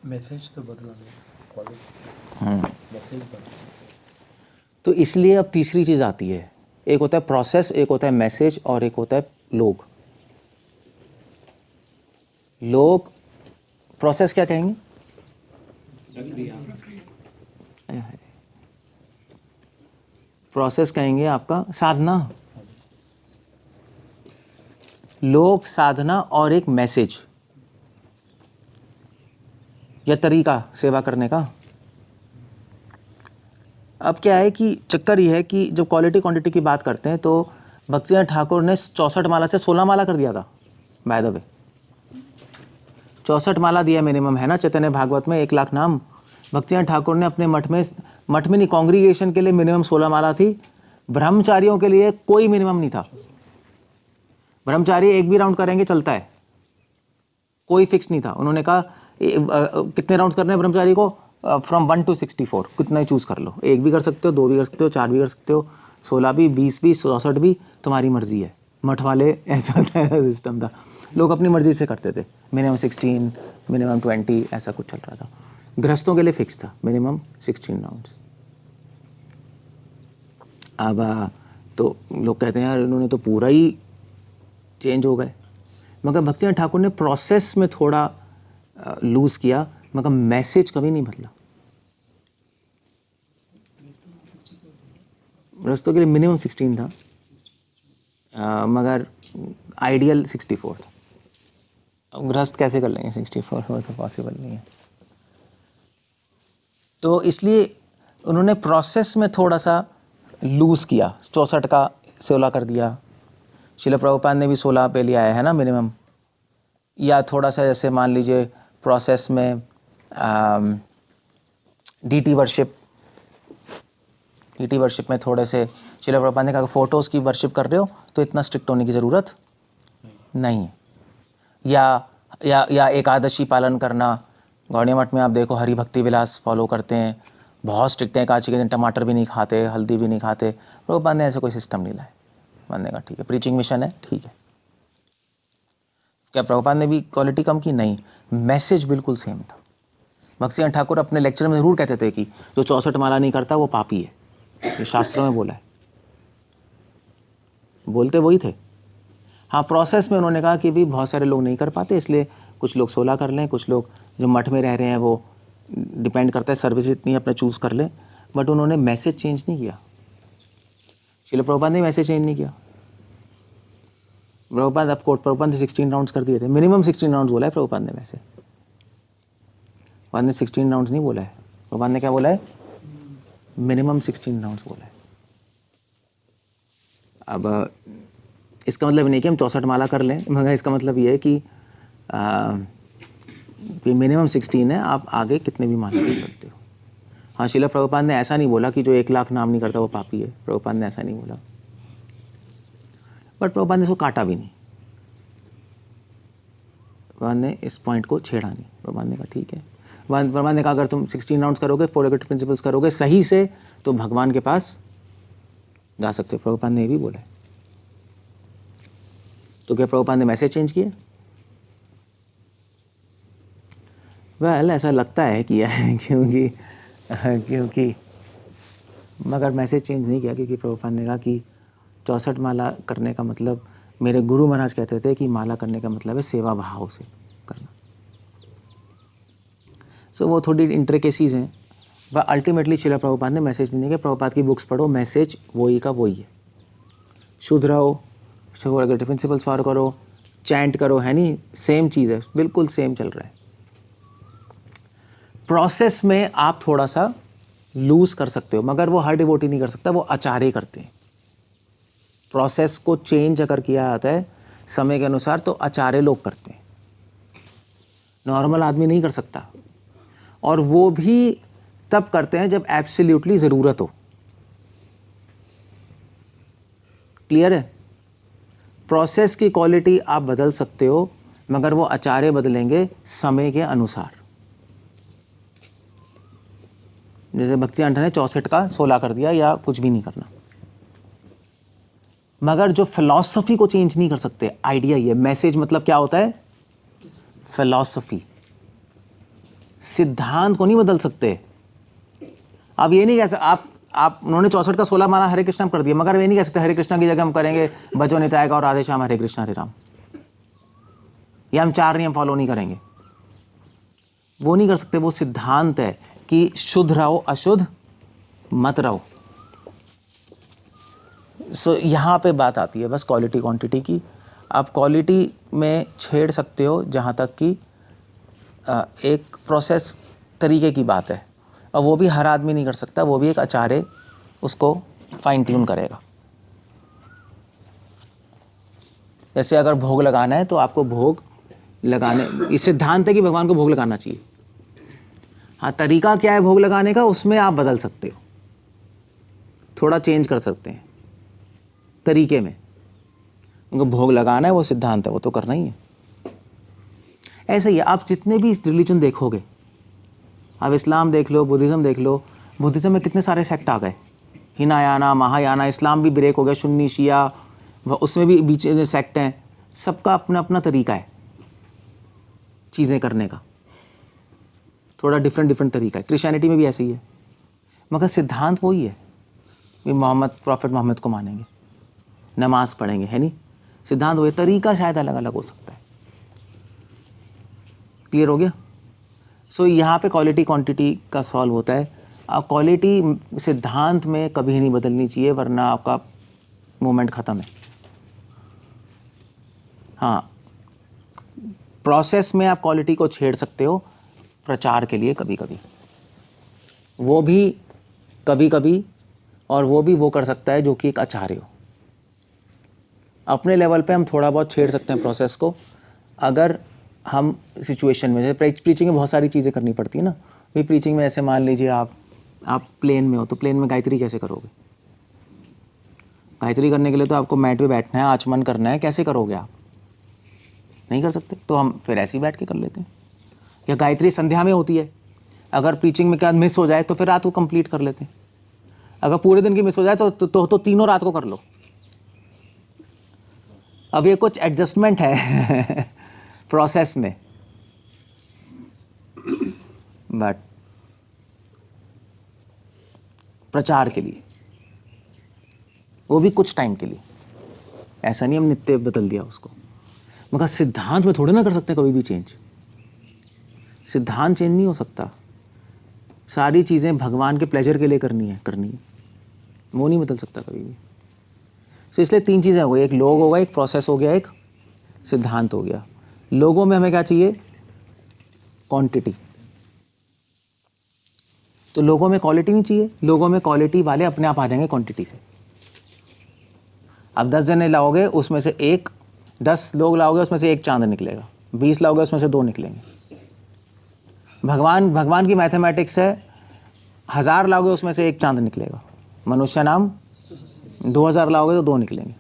मैसेज तो बदला नहीं, क्वालिटी मैसेज बदला। तो इसलिए अब तीसरी चीज़ आती है, एक होता है प्रोसेस, एक होता है मैसेज और एक होता है लोग। लोग प्रोसेस क्या कहेंगे? प्रक्रिया। प्रोसेस कहेंगे आपका साधना, लोग साधना और एक मैसेज या तरीका सेवा करने का। अब क्या है कि चक्कर ये है कि जब क्वालिटी क्वांटिटी की बात करते हैं तो भक्ति सिंह ठाकुर ने 64 माला से 16 माला कर दिया था। बाय द वे 64 माला दिया मिनिमम, है ना चैतन्य भागवत में 1 लाख नाम। भक्ति सिंह ठाकुर ने अपने मठ में नहीं, कांग्रीगेशन के लिए मिनिमम 16 माला थी। ब्रह्मचारियों के लिए कोई मिनिमम नहीं था। ब्रह्मचारी एक भी राउंड करेंगे चलता है, कोई फिक्स नहीं था। उन्होंने कहा कितने राउंड्स करने हैं ब्रह्मचारी को, फ्रॉम 1 to 64, कितना ही चूज़ कर लो, 1 भी कर सकते हो, 2 भी कर सकते हो, 4 भी कर सकते हो, 16 भी, 20 भी, 64 भी, तुम्हारी मर्जी है। मठ वाले ऐसा सिस्टम था, लोग अपनी मर्जी से करते थे। मिनिमम 16, मिनिमम 20, ऐसा कुछ चल रहा था। गृहस्थों के लिए फिक्स था मिनिमम 16 राउंड्स। अब तो लोग कहते हैं यार इन्होंने तो पूरा ही चेंज हो गए, मगर भक्ति सिंह ठाकुर ने प्रोसेस में थोड़ा लूज़ किया, मगर मैसेज कभी नहीं बदला। गृहस्थों के लिए मिनिमम 16 था, मगर आइडियल 64 था। अब गृहस्थ कैसे कर लेंगे 64, वो तो पॉसिबल नहीं है। तो इसलिए उन्होंने प्रोसेस में थोड़ा सा लूज़ किया, 64 का 16 कर दिया। श्रील प्रभुपाद ने भी 16 पे लिया है ना मिनिमम। या थोड़ा सा जैसे मान लीजिए प्रोसेस में डीटी वर्शिप में थोड़े से श्रील प्रभुपाद ने कहा फ़ोटोज़ की वर्शिप कर रहे हो तो इतना स्ट्रिक्ट होने की ज़रूरत नहीं है। या एकादशी पालन करना, गौड़िया मठ में आप देखो हरि भक्ति विलास फॉलो करते हैं, बहुत स्ट्रिक्ट हैं। एकादशी के दिन टमाटर भी नहीं खाते, हल्दी भी नहीं खाते। प्रभुपाद ने ऐसा कोई सिस्टम नहीं लाया। मानने का ठीक है, प्रीचिंग मिशन है, ठीक है। क्या प्रभुपाद ने भी क्वालिटी कम की? नहीं, मैसेज बिल्कुल सेम था। भक्ति सिंह ठाकुर अपने लेक्चर में ज़रूर कहते थे कि जो 64 माला नहीं करता वो पापी है, ये शास्त्रों में बोला है, बोलते वही थे। हाँ, प्रोसेस में उन्होंने कहा कि भी बहुत सारे लोग नहीं कर पाते, इसलिए कुछ लोग 16 कर लें, कुछ लोग जो मठ में रह रहे हैं वो डिपेंड करता है सर्विस इतनी अपना चूज़ कर लें। बट उन्होंने मैसेज चेंज नहीं किया। श्रील प्रभुपाद ने मैसेज चेंज नहीं किया। प्रभुपाद ऑफ कोर्स प्रभुपाद ने 16 राउंड्स कर दिए थे, मिनिमम 16 राउंड्स बोला है प्रभुपाद ने। वैसे प्रभुपाद ने 16 राउंड्स नहीं बोला है, प्रभुपाद ने क्या बोला है? मिनिमम 16 राउंड्स बोला है। अब इसका मतलब नहीं कि हम 64 माला कर लें, मगर इसका मतलब ये है कि मिनिमम 16 है, आप आगे कितने भी माला कर सकते हो। हाँ, श्रील प्रभुपाद ने ऐसा नहीं बोला कि जो 1 लाख नाम नहीं करता वो पापी है। प्रभुपाद ने ऐसा नहीं बोला, बट प्रभुपाद ने इसको काटा भी नहीं। प्रभुपाद ने इस पॉइंट को छेड़ा नहीं। प्रभुपाद ने कहा ठीक है। प्रभुपाद ने कहा अगर तुम 16 राउंड्स करोगे, 4 एग्रीगेट प्रिंसिपल्स करोगे सही से, तो भगवान के पास जा सकते हो। प्रभुपाद ने ये भी बोला है। तो क्या प्रभुपाद ने मैसेज चेंज किया? वेल, ऐसा लगता है किया है, क्योंकि मगर मैसेज चेंज नहीं किया, क्योंकि प्रभुपाद ने कहा कि 64 माला करने का मतलब, मेरे गुरु महाराज कहते थे कि माला करने का मतलब है सेवा भाव से करना। सो वो थोड़ी इंट्रिकेसीज हैं, वह अल्टीमेटली श्रील प्रभुपाद ने मैसेज नहीं किया। प्रभुपाद की बुक्स पढ़ो, मैसेज वही का वही है। शुद्ध रहो, अगर प्रिंसिपल्स फॉलो करो, चैंट करो, है नहीं, सेम चीज़ है, बिल्कुल सेम चल रहा है। प्रोसेस में आप थोड़ा सा लूज कर सकते हो, मगर वो हर डिवोटी नहीं कर सकता, वो आचार्य करते हैं। प्रोसेस को चेंज अगर किया जाता है समय के अनुसार तो आचार्य लोग करते हैं, नॉर्मल आदमी नहीं कर सकता। और वो भी तब करते हैं जब एब्सोल्युटली ज़रूरत हो। क्लियर है? प्रोसेस की क्वालिटी आप बदल सकते हो, मगर वो आचार्य बदलेंगे समय के अनुसार। जैसे भक्ति ने 64 का 16 कर दिया, या कुछ भी नहीं करना। मगर जो फिलॉसफी को चेंज नहीं कर सकते, आइडिया ये मैसेज, मतलब क्या होता है, फिलॉसफी, सिद्धांत को नहीं बदल सकते। अब ये नहीं कह सकते आप उन्होंने 64 का 16 माना, हरे कृष्ण कर दिया, मगर ये नहीं कह सकते हरे कृष्णा की जगह हम करेंगे बचो निताय का और राधे श्याम हरे कृष्ण हरे राम, या हम 4 नियम फॉलो नहीं करेंगे। वो नहीं कर सकते। वो सिद्धांत है कि शुद्ध रहो, अशुद्ध मत रहो। सो यहाँ पे बात आती है बस क्वालिटी क्वांटिटी की। आप क्वालिटी में छेड़ सकते हो जहाँ तक कि एक प्रोसेस तरीके की बात है, और वो भी हर आदमी नहीं कर सकता, वो भी एक आचार्य उसको फाइन ट्यून करेगा। जैसे अगर भोग लगाना है तो आपको भोग लगाने, इस सिद्धांत है कि भगवान को भोग लगाना चाहिए। हाँ, तरीका क्या है भोग लगाने का, उसमें आप बदल सकते हो, थोड़ा चेंज कर सकते हैं तरीके में। उनको भोग लगाना है, वो सिद्धांत है, वो तो करना ही है। ऐसे ही आप जितने भी रिलीजन देखोगे, आप इस्लाम देख लो, बुद्धिज़्म देख लो, बुद्धिज़्म में कितने सारे सेक्ट आ गए, हिनायाना, महायाना, इस्लाम भी ब्रेक हो गया, सुन्नी शिया, उसमें भी बीच में सेक्ट हैं। सबका अपना अपना तरीका है चीज़ें करने का, थोड़ा डिफरेंट तरीका है। क्रिश्चियनिटी में भी ऐसे ही है, मगर सिद्धांत वही है। ये प्रॉफिट मोहम्मद को मानेंगे, नमाज पढ़ेंगे, है नहीं, सिद्धांत वही, तरीका शायद अलग अलग हो सकता है। क्लियर हो गया? सो यहाँ पे क्वालिटी क्वांटिटी का सॉल्व होता है। अब क्वालिटी सिद्धांत में कभी नहीं बदलनी चाहिए, वरना आपका मूवमेंट ख़त्म है। हाँ, प्रोसेस में आप क्वालिटी को छेड़ सकते हो प्रचार के लिए कभी कभी, वो भी कभी कभी, और वो भी वो कर सकता है जो कि एक आचार्य हो। अपने लेवल पे हम थोड़ा बहुत छेड़ सकते हैं प्रोसेस को, अगर हम सिचुएशन में, जैसे प्रीचिंग में बहुत सारी चीज़ें करनी पड़ती है ना। भाई प्रीचिंग में ऐसे मान लीजिए आप प्लेन में हो, तो प्लेन में गायत्री कैसे करोगे? गायत्री करने के लिए तो आपको मैट पे बैठना है, आचमन करना है, कैसे करोगे आप? नहीं कर सकते। तो हम फिर ऐसे ही बैठ के कर लेते हैं। या गायत्री संध्या में होती है, अगर प्रीचिंग में क्या मिस हो जाए तो फिर रात को कंप्लीट कर लेते हैं। अगर पूरे दिन की मिस हो जाए तो तीनों रात को कर लो। अब ये कुछ एडजस्टमेंट है प्रोसेस में, बट प्रचार के लिए वो भी कुछ टाइम के लिए, ऐसा नहीं हम नित्य बदल दिया उसको। मगर सिद्धांत में थोड़े ना कर सकते कभी भी चेंज। सिद्धांत चेंज नहीं हो सकता। सारी चीज़ें भगवान के प्लेजर के लिए करनी है, वो नहीं बदल सकता कभी भी। तो इसलिए 3 चीज़ें हो गई, एक लोग हो गया, एक प्रोसेस हो गया, एक सिद्धांत हो गया। लोगों में हमें क्या चाहिए? क्वांटिटी। तो लोगों में क्वालिटी नहीं चाहिए, लोगों में क्वालिटी वाले अपने आप आ जाएंगे क्वांटिटी से। अब 10 जने लाओगे, उसमें से 10 लोग लाओगे, उसमें से 1 चांद निकलेगा। 20 लाओगे, उसमें से 2 निकलेंगे। भगवान की मैथमेटिक्स है, 1000 लाओगे, उसमें से 1 चांद निकलेगा। मनुष्य नाम 2000 लाओगे तो 2 निकलेंगे।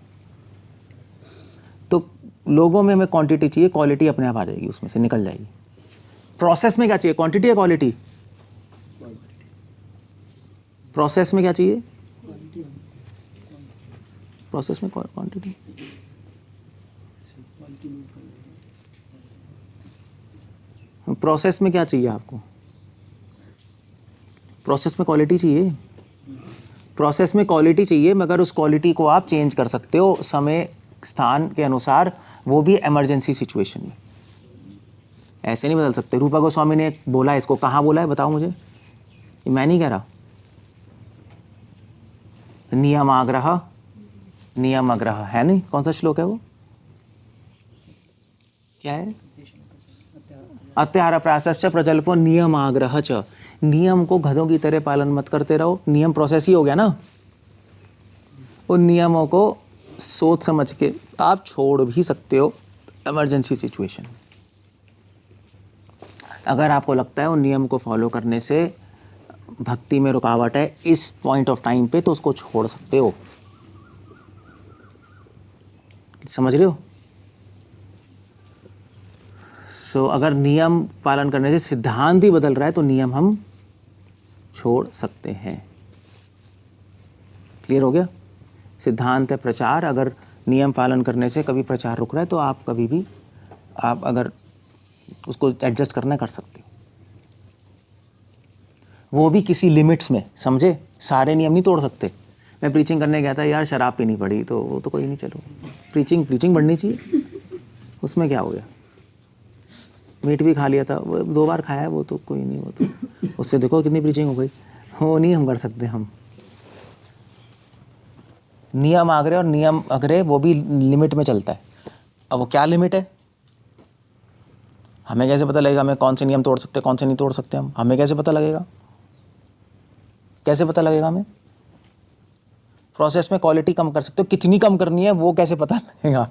तो लोगों में हमें क्वांटिटी चाहिए, क्वालिटी अपने आप आ जाएगी, उसमें से निकल जाएगी। प्रोसेस में क्या चाहिए? क्वांटिटी या क्वालिटी? प्रोसेस में क्या चाहिए? प्रोसेस में क्वांटिटी। प्रोसेस में क्या चाहिए आपको? प्रोसेस में क्वालिटी चाहिए। प्रोसेस में क्वालिटी चाहिए, मगर उस क्वालिटी को आप चेंज कर सकते हो समय स्थान के अनुसार, वो भी इमरजेंसी सिचुएशन में। ऐसे नहीं बदल सकते। रूपा गोस्वामी ने बोला, इसको कहाँ बोला है बताओ मुझे, मैं नहीं कह रहा। नियम आग्रह है नहीं, कौन सा श्लोक है वो? क्या है? अत्याहार प्राशस्य प्रजल्पो नियम आग्रह च। नियम को गधों की तरह पालन मत करते रहो। नियम प्रोसेस ही हो गया ना। उन नियमों को सोच समझ के आप छोड़ भी सकते हो इमरजेंसी सिचुएशन। अगर आपको लगता है उन नियम को फॉलो करने से भक्ति में रुकावट है इस पॉइंट ऑफ टाइम पे, तो उसको छोड़ सकते हो। समझ रहे हो? सो अगर नियम पालन करने से सिद्धांत ही बदल रहा है तो नियम हम छोड़ सकते हैं। क्लियर हो गया? सिद्धांत है प्रचार, अगर नियम पालन करने से कभी प्रचार रुक रहा है तो आप कभी भी आप अगर उसको एडजस्ट करना कर सकते हो, वो भी किसी लिमिट्स में, समझे? सारे नियम नहीं तोड़ सकते। मैं प्रीचिंग करने गया था यार, शराब पीनी पड़ी तो वो तो कोई नहीं, चलो प्रीचिंग बढ़नी चाहिए, उसमें क्या हो गया? मीट भी खा लिया था, वो 2 बार खाया है, वो तो कोई नहीं, वो तो उससे देखो कितनी प्रीचिंग हो गई। वो नहीं हम कर सकते। हम नियम आगरे और नियम अगरे वो भी लिमिट में चलता है। अब वो क्या लिमिट है, हमें कैसे पता लगेगा हमें कौन से नियम तोड़ सकते हैं, कौन से नहीं तोड़ सकते? हमें कैसे पता लगेगा? कैसे पता लगेगा हमें? प्रोसेस में क्वालिटी कम कर सकते हो, कितनी कम करनी है वो कैसे पता लगेगा?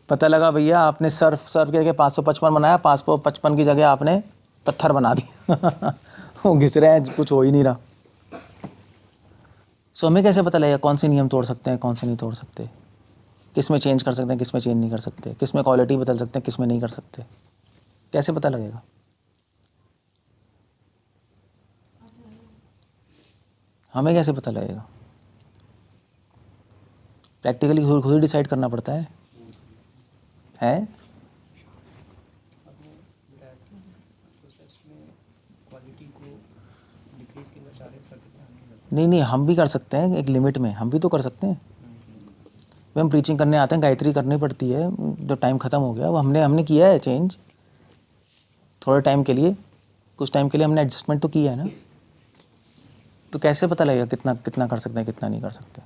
पता लगा भैया आपने सर्फ करके 555 बनाया, 555 की जगह आपने पत्थर बना दिया वो घिस रहे हैं, कुछ हो ही नहीं रहा। सो हमें कैसे पता लगेगा कौन से नियम तोड़ सकते हैं, कौन से नहीं तोड़ सकते? किस में चेंज कर सकते हैं, किस में चेंज नहीं कर सकते? किस में क्वालिटी बदल सकते हैं, किस में नहीं कर सकते? कैसे पता लगेगा? हमें कैसे पता लगेगा? प्रैक्टिकली खुद ही डिसाइड करना पड़ता है। नहीं, हम भी कर सकते हैं एक लिमिट में, हम भी तो कर सकते हैं। हम प्रीचिंग करने आते हैं, गायत्री करनी पड़ती है, जब टाइम ख़त्म हो गया वो हमने किया है चेंज, थोड़े टाइम के लिए, कुछ टाइम के लिए हमने एडजस्टमेंट तो किया है ना। तो कैसे पता लगेगा कितना कर सकते हैं, कितना नहीं कर सकते?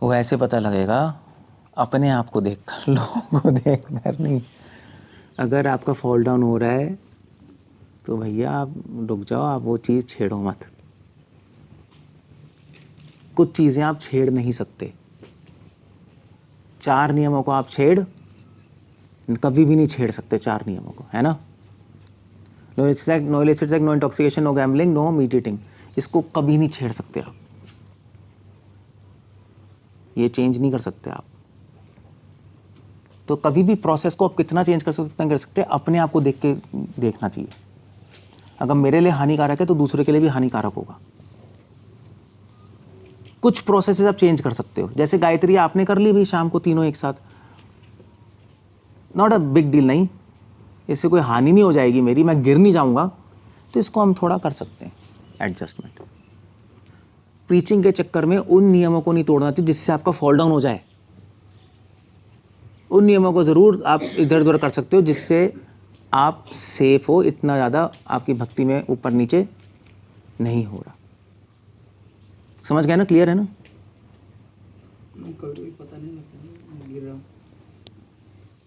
वो ऐसे पता लगेगा अपने आप को देखकर, लोगों को देखकर नहीं। अगर आपका फॉल डाउन हो रहा है तो भैया आप रुक जाओ, आप वो चीज़ छेड़ो मत। कुछ चीज़ें आप छेड़ नहीं सकते। 4 नियमों को आप कभी भी नहीं छेड़ सकते, 4 नियमों को, है ना? No illicit sex, no intoxication, no gambling, no meat eating, इसको कभी नहीं छेड़ सकते आप। ये चेंज नहीं कर सकते आप। तो कभी भी प्रोसेस को आप कितना चेंज कर सकते, कितना कर सकते, अपने आप को देख के देखना चाहिए। अगर मेरे लिए हानिकारक है तो दूसरे के लिए भी हानिकारक होगा। कुछ प्रोसेसेस आप चेंज कर सकते हो, जैसे गायत्री आपने कर ली भी शाम को तीनों एक साथ, नॉट अ बिग डील, नहीं, इससे कोई हानि नहीं हो जाएगी मेरी, मैं गिर नहीं जाऊंगा, तो इसको हम थोड़ा कर सकते हैं एडजस्टमेंट। प्रीचिंग के चक्कर में उन नियमों को नहीं तोड़ना चाहिए जिससे आपका फॉल डाउन हो जाए। उन नियमों को ज़रूर आप इधर उधर कर सकते हो जिससे आप सेफ हो, इतना ज़्यादा आपकी भक्ति में ऊपर नीचे नहीं हो रहा। समझ गए ना? क्लियर है ना? कभी पता नहीं लगता गिर रहा हूँ।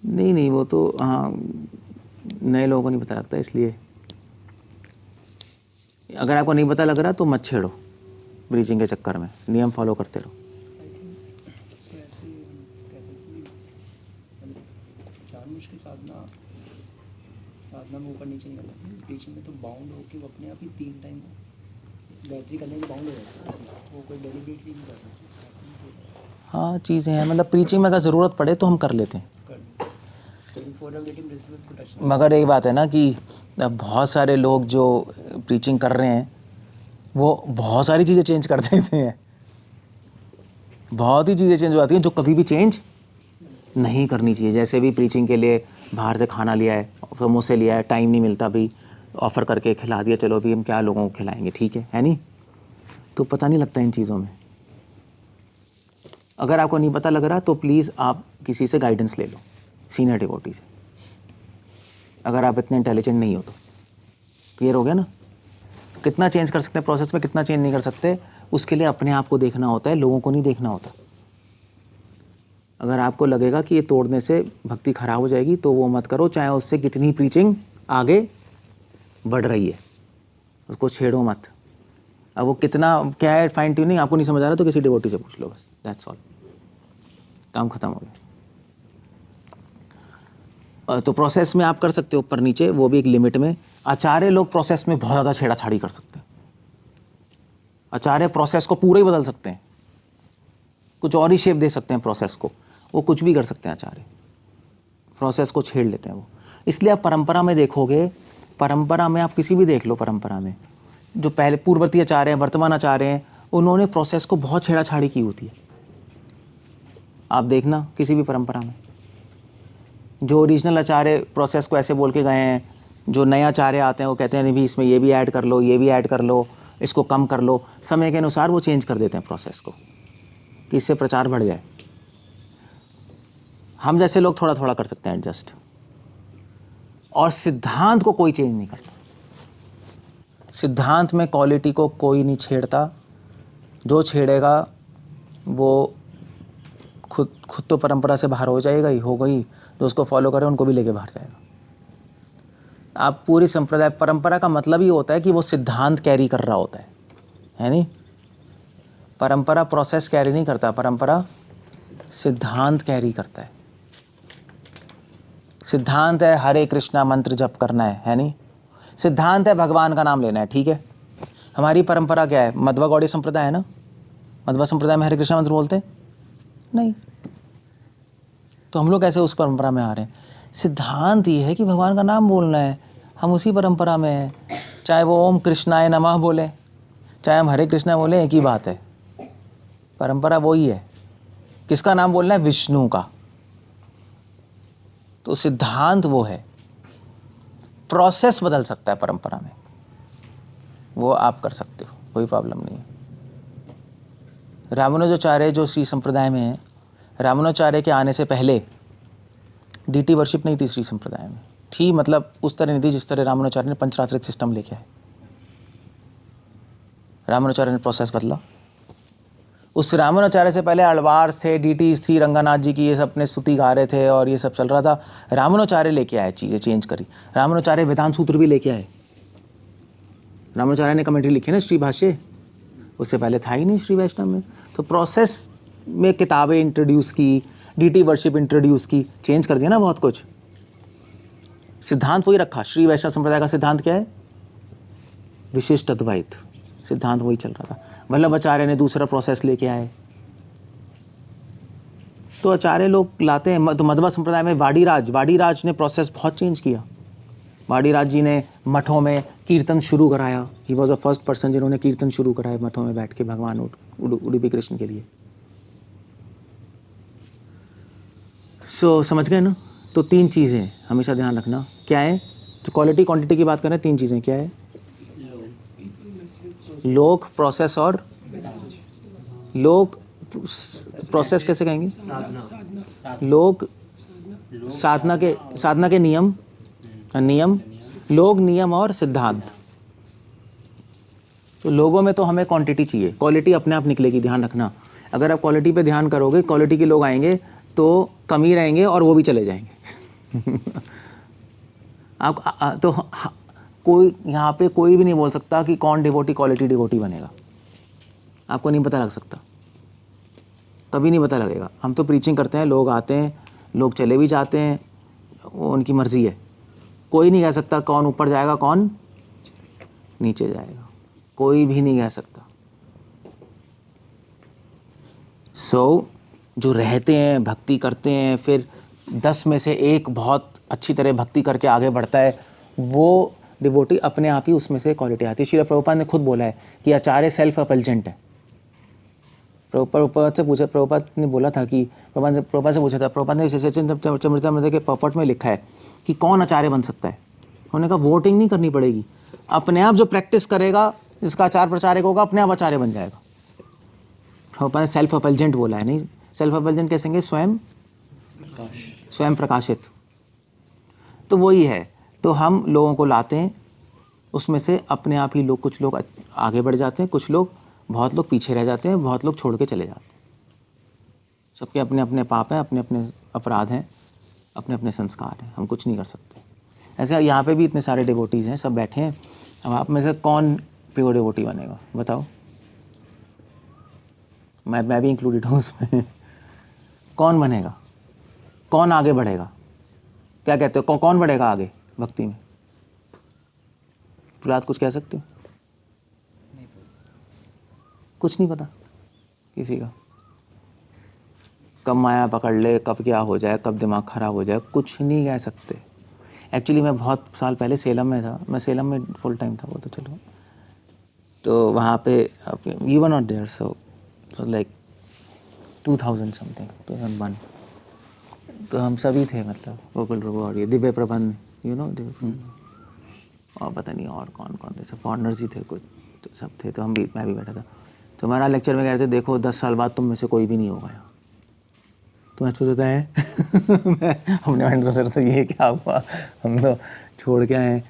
नहीं, वो तो हाँ, नए लोगों को नहीं पता लगता, इसलिए अगर आपको नहीं पता लग रहा तो मत छेड़ो ब्रीचिंग के चक्कर में, नियम फॉलो करते रहो। मुश्किल साधना में ऊपर नीचे नहीं करना, प्रीचिंग में तो बाउंड हो कि वो अपने आप ही 3 टाइम गायत्री करने के बाउंड हो जाता है, वो कोई डेलिबरेटली नहीं करता। हाँ, चीज़ें हैं, मतलब प्रीचिंग में अगर ज़रूरत पड़े तो हम कर लेते हैं। मगर एक बात है ना कि बहुत सारे लोग जो प्रीचिंग कर रहे हैं वो बहुत सारी चीज़ें चेंज कर देते हैं, बहुत ही चीज़ें चेंज हो जाती हैं जो कभी भी चेंज नहीं करनी चाहिए। जैसे भी प्रीचिंग के लिए बाहर से खाना लिया है, समोसे लिया है, टाइम नहीं मिलता, भी ऑफ़र करके खिला दिया, चलो भी हम क्या लोगों को खिलाएंगे, ठीक है नहीं? तो पता नहीं लगता इन चीज़ों में। अगर आपको नहीं पता लग रहा तो प्लीज़ आप किसी से गाइडेंस ले लो, सीनियर डिवोटी से, अगर आप इतने इंटेलिजेंट नहीं हो तो। क्लियर हो गया ना? कितना चेंज कर सकते हैं प्रोसेस में, कितना चेंज नहीं कर सकते, उसके लिए अपने आप को देखना होता है, लोगों को नहीं देखना होता। अगर आपको लगेगा कि ये तोड़ने से भक्ति खराब हो जाएगी तो वो मत करो, चाहे उससे कितनी प्रीचिंग आगे बढ़ रही है, उसको छेड़ो मत। अब वो कितना क्या है फाइन ट्यूनिंग आपको नहीं समझ आ रहा तो किसी डिवोटी से पूछ लो, बस दैट्स ऑल, काम खत्म हो गया। तो प्रोसेस में आप कर सकते हो ऊपर नीचे, वो भी एक लिमिट में। आचार्य लोग प्रोसेस में बहुत ज़्यादा छेड़ाछाड़ी कर सकते हैं, आचार्य प्रोसेस को पूरा ही बदल सकते हैं, कुछ और ही शेप दे सकते हैं प्रोसेस को, वो कुछ भी कर सकते हैं आचार्य, प्रोसेस को छेड़ लेते हैं वो। इसलिए आप परंपरा में देखोगे, परंपरा में आप किसी भी देख लो, परंपरा में जो पहले पूर्ववर्ती आचार्य हैं, वर्तमान आचार्य हैं, उन्होंने प्रोसेस को बहुत छेड़ाछाड़ी की होती है। आप देखना किसी भी परंपरा में जो ओरिजिनल आचार्य प्रोसेस को ऐसे बोल के गए हैं, जो नए आचार्य आते हैं वो कहते हैं नहीं भी इसमें ये भी ऐड कर लो, ये भी ऐड कर लो, इसको कम कर लो, समय के अनुसार वो चेंज कर देते हैं प्रोसेस को कि इससे प्रचार बढ़ जाए। हम जैसे लोग थोड़ा थोड़ा कर सकते हैं एडजस्ट, और सिद्धांत को कोई चेंज नहीं करता। सिद्धांत में क्वालिटी को कोई नहीं छेड़ता, जो छेड़ेगा वो खुद तो परंपरा से बाहर हो जाएगा ही, हो गई, जो उसको फॉलो करे उनको भी लेके बाहर जाएगा। आप पूरी संप्रदाय, परंपरा का मतलब ही होता है कि वो सिद्धांत कैरी कर रहा होता है नहीं? परंपरा प्रोसेस कैरी नहीं करता, परंपरा सिद्धांत कैरी करता है। सिद्धांत है हरे कृष्णा मंत्र जप करना है नहीं? सिद्धांत है भगवान का नाम लेना है, ठीक है। हमारी परंपरा क्या है? मध्वा गौड़ीय संप्रदाय है ना, मध्वा संप्रदाय में हरे कृष्णा मंत्र बोलते हैं नहीं, तो हम लोग कैसे उस परंपरा में आ रहे हैं? सिद्धांत ये है कि भगवान का नाम बोलना है, हम उसी परंपरा में हैं। चाहे वो ओम कृष्णाय नमः बोले, चाहे हम हरे कृष्णा बोले, एक ही बात है। परंपरा वही है। किसका नाम बोलना है? विष्णु का। तो सिद्धांत वो है, प्रोसेस बदल सकता है परंपरा में, वो आप कर सकते हो, कोई प्रॉब्लम नहीं है। रामानुजाचार्य जो श्री संप्रदाय में है, रामानुजाचार्य के आने से पहले डीटी वर्शिप नहीं थी श्री संप्रदाय में, थी मतलब उस तरह नहीं थी जिस तरह रामानुजाचार्य ने पंचरात्रिक सिस्टम लेके आए। रामानुजाचार्य ने प्रोसेस बदला। उस रामानुजाचार्य से पहले अल्वार थे, डीटी थी, रंगानाथ जी की, ये सब अपने स्तुति गा रहे थे और ये सब चल रहा था। रामानुजाचार्य लेके आए, चीज़ें चेंज करी। रामानुजाचार्य वेदांत सूत्र भी लेके आए। रामानुजाचार्य ने कमेंट्री लिखी ना श्री भाष्य, उससे पहले था ही नहीं श्री वैष्णव में। तो प्रोसेस में किताबें इंट्रोड्यूस की, डीटी वर्शिप इंट्रोड्यूस की, चेंज कर दिया ना बहुत कुछ। सिद्धांत वही रखा। श्री वैष्णव संप्रदाय का सिद्धांत क्या है? विशिष्ट अद्वैत। सिद्धांत वही चल रहा था। वल्लभ आचार्य ने दूसरा प्रोसेस लेके आए। तो आचार्य लोग लाते हैं। तो मध्वा संप्रदाय में वाडीराज ने प्रोसेस बहुत चेंज किया। वाडीराज जी ने मठों में कीर्तन शुरू कराया। He was a first person जिन्होंने कीर्तन शुरू कराया मठों में बैठ के भगवान उडुपी कृष्ण के लिए। समझ गए ना? तो 3 चीज़ें हमेशा ध्यान रखना। क्या है? तो क्वालिटी क्वांटिटी की बात करें, 3 चीज़ें क्या है? लोग, प्रोसेस और लोग। प्रोसेस कैसे कहेंगे? लोग, साधना के नियम, लोग, नियम और सिद्धांत। तो लोगों में तो हमें क्वांटिटी चाहिए, क्वालिटी अपने आप निकलेगी। ध्यान रखना, अगर आप क्वालिटी पे ध्यान करोगे, क्वालिटी के लोग आएंगे तो कम ही रहेंगे और वो भी चले जाएंगे। आप तो कोई यहाँ पे कोई भी नहीं बोल सकता कि कौन डिवोटी क्वालिटी डिवोटी बनेगा। आपको नहीं पता लग सकता, कभी नहीं पता लगेगा। हम तो प्रीचिंग करते हैं, लोग आते हैं, लोग चले भी जाते हैं, वो उनकी मर्जी है। कोई नहीं कह सकता कौन ऊपर जाएगा कौन नीचे जाएगा, कोई भी नहीं कह सकता। जो रहते हैं, भक्ति करते हैं, फिर 10 में से एक बहुत अच्छी तरह भक्ति करके आगे बढ़ता है, वो डिवोटी अपने आप ही उसमें से क्वालिटी आती है। श्रील प्रभुपाद ने खुद बोला है कि आचार्य सेल्फ अपल्जेंट है। प्रभुपाद से पूछा, प्रभुपाद ने बोला था कि प्रभुपाद से पूछा था, प्रभुपाद ने चरितामृत के पॉपट में लिखा है कि कौन आचार्य बन सकता है। उन्होंने कहा वोटिंग नहीं करनी पड़ेगी, अपने आप जो प्रैक्टिस करेगा, जिसका आचार प्रचारक होगा, अपने आप आचार्य बन जाएगा। प्रभुपाद ने सेल्फ अपल्जेंट बोला है, नहीं सेल्फ अपल्जेंट कैसे कहेंगे? स्वयं प्रकाशित। तो वही है। तो हम लोगों को लाते हैं, उसमें से अपने आप ही लोग, कुछ लोग आगे बढ़ जाते हैं, कुछ लोग, बहुत लोग पीछे रह जाते हैं, बहुत लोग छोड़ के चले जाते हैं। सबके अपने अपने पाप हैं, अपने अपने अपराध हैं, अपने अपने संस्कार हैं, हम कुछ नहीं कर सकते। ऐसे यहाँ पे भी इतने सारे डिवोटीज़ हैं, सब बैठे हैं। अब आप में से कौन प्योर डिवोटी बनेगा बताओ? मैं भी इंक्लूडेड हूँ उसमें। कौन बनेगा? कौन आगे बढ़ेगा? क्या कहते हो, कौन बढ़ेगा आगे भक्ति में? प्रहलाद कुछ कह सकते हो? कुछ नहीं पता किसी का, कब माया पकड़ ले, कब क्या हो जाए, कब दिमाग ख़राब हो जाए, कुछ नहीं कह सकते। एक्चुअली मैं बहुत साल पहले सेलम में था, मैं सेलम में फुल टाइम था, वो तो चलो, तो वहाँ पे you were not there, so like 2000 something 2001, तो हम सभी थे, मतलब गोकुल प्रभु और ये दिव्य प्रबंध, यू नो दिव्य प्रबंध, और पता नहीं और कौन कौन थे, सब फॉरनर्स ही थे कुछ, तो सब थे, तो मैं भी बैठा था। तो हमारा लेक्चर में कह रहे थे, देखो 10 साल बाद तुम में से कोई भी नहीं होगा यहाँ। तो मैं सोचता है मैं अपने माइंड सोच रहा था ये क्या हुआ, हम तो छोड़ के आए।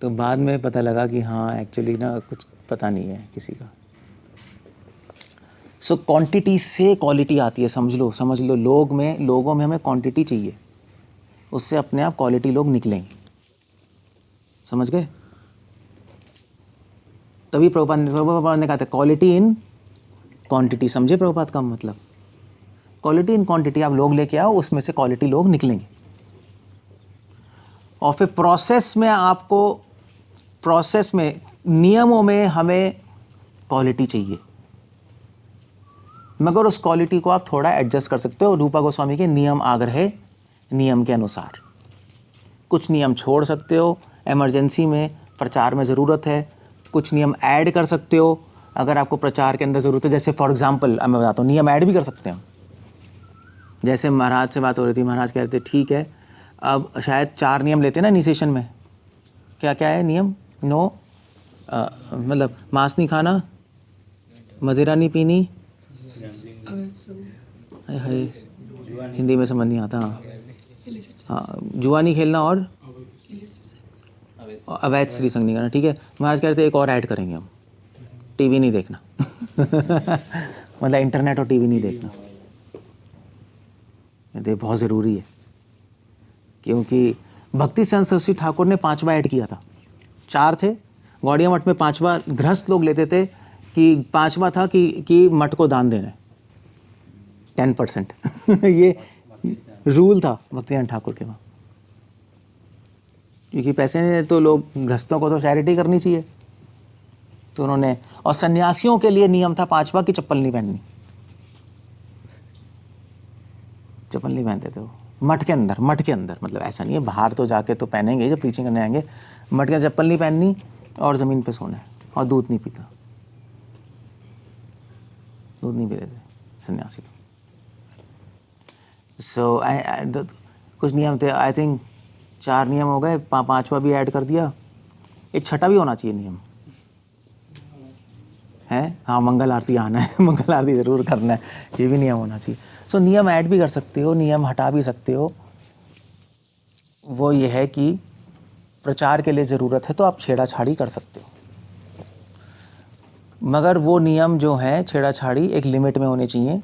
तो बाद में पता लगा कि हाँ एक्चुअली ना कुछ पता नहीं है किसी का। सो क्वांटिटी से क्वालिटी आती है, समझ लो। लोगों में हमें क्वांटिटी चाहिए, उससे अपने आप क्वालिटी लोग निकलेंगे, समझ गए? तभी प्रभुपाद ने कहा था क्वालिटी इन क्वांटिटी, समझे प्रभुपाद का मतलब? क्वालिटी इन क्वांटिटी, आप लोग लेके आओ, उसमें से क्वालिटी लोग निकलेंगे। और फिर प्रोसेस में नियमों में हमें क्वालिटी चाहिए, मगर उस क्वालिटी को आप थोड़ा एडजस्ट कर सकते हो। रूपा गोस्वामी के नियम आग्रह नियम के अनुसार कुछ नियम छोड़ सकते हो, इमरजेंसी में प्रचार में ज़रूरत है, कुछ नियम ऐड कर सकते हो अगर आपको प्रचार के अंदर ज़रूरत है। जैसे फॉर एग्जांपल मैं बताता हूँ, नियम ऐड भी कर सकते हैं। जैसे महाराज से बात हो रही थी, महाराज कह रहे थे ठीक है, अब शायद 4 नियम लेते हैं ना इनिशिएशन में। क्या क्या है नियम? नो मतलब मांस नहीं खाना, मदिरा नहीं पीनी, हाय हिंदी में समझ नहीं आता, हाँ जुआ नहीं खेलना और अवैध स्त्री संग नहीं करना, ठीक है। महाराज कह रहे थे एक और ऐड करेंगे हम, टीवी नहीं देखना मतलब इंटरनेट और टीवी नहीं देखना, ये बहुत ज़रूरी है। क्योंकि भक्ति सिद्धांत सरस्वती ठाकुर ने 5वां ऐड किया था, 4 थे गौड़िया मठ में, 5वां गृहस्थ लोग लेते थे कि 5वां था कि मठ को दान देना है 10% ये रूल था भक्ति सिद्धांत ठाकुर के वहाँ, क्योंकि पैसे नहीं तो लोग गृहस्थों को तो चैरिटी करनी चाहिए, तो उन्होंने। और सन्यासियों के लिए नियम था 5वां कि चप्पल नहीं पहननी, चप्पल नहीं पहनते थे वो मठ के अंदर मतलब ऐसा नहीं है बाहर तो जाके तो पहनेंगे जब प्रीचिंग करने आएंगे, मठ के चप्पल नहीं पहननी और ज़मीन पे सोना है, और दूध नहीं पीता, दूध नहीं पीते थे सन्यासी लोग। सो कुछ नियम थे, आई थिंक 4 नियम हो गए, 5वां भी ऐड कर दिया, एक छठा भी होना चाहिए नियम है, हाँ मंगल आरती आना है मंगल आरती ज़रूर करना है, ये भी नियम होना चाहिए। सो नियम ऐड भी कर सकते हो, नियम हटा भी सकते हो। वो ये है कि प्रचार के लिए ज़रूरत है तो आप छेड़ाछाड़ी कर सकते हो, मगर वो नियम जो हैं छेड़ाछाड़ी एक लिमिट में होने चाहिए।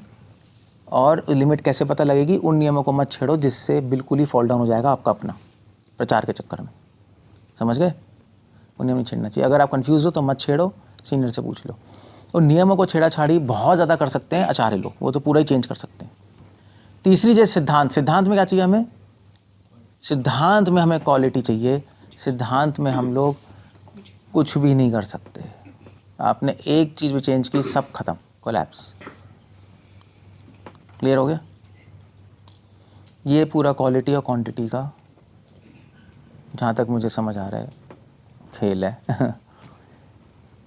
और लिमिट कैसे पता लगेगी? उन नियमों को मत छेड़ो जिससे बिल्कुल ही फॉल डाउन हो जाएगा आपका अपना प्रचार के चक्कर में, समझ गए? उन नियम नहीं छेड़ना चाहिए। अगर आप कंफ्यूज हो तो मत छेड़ो, सीनियर से पूछ लो। और नियमों को छेड़ाछाड़ी बहुत ज़्यादा कर सकते हैं आचार्य लोग, वो तो पूरा ही चेंज कर सकते हैं। तीसरी चीज़ सिद्धांत में क्या चाहिए हमें? सिद्धांत में हमें क्वालिटी चाहिए। सिद्धांत में हम लोग कुछ भी नहीं कर सकते, आपने एक चीज़ भी चेंज की सब खत्म, कोलैप्स। क्लियर हो गया? ये पूरा क्वालिटी और क्वांटिटी का जहाँ तक मुझे समझ आ रहा है खेल है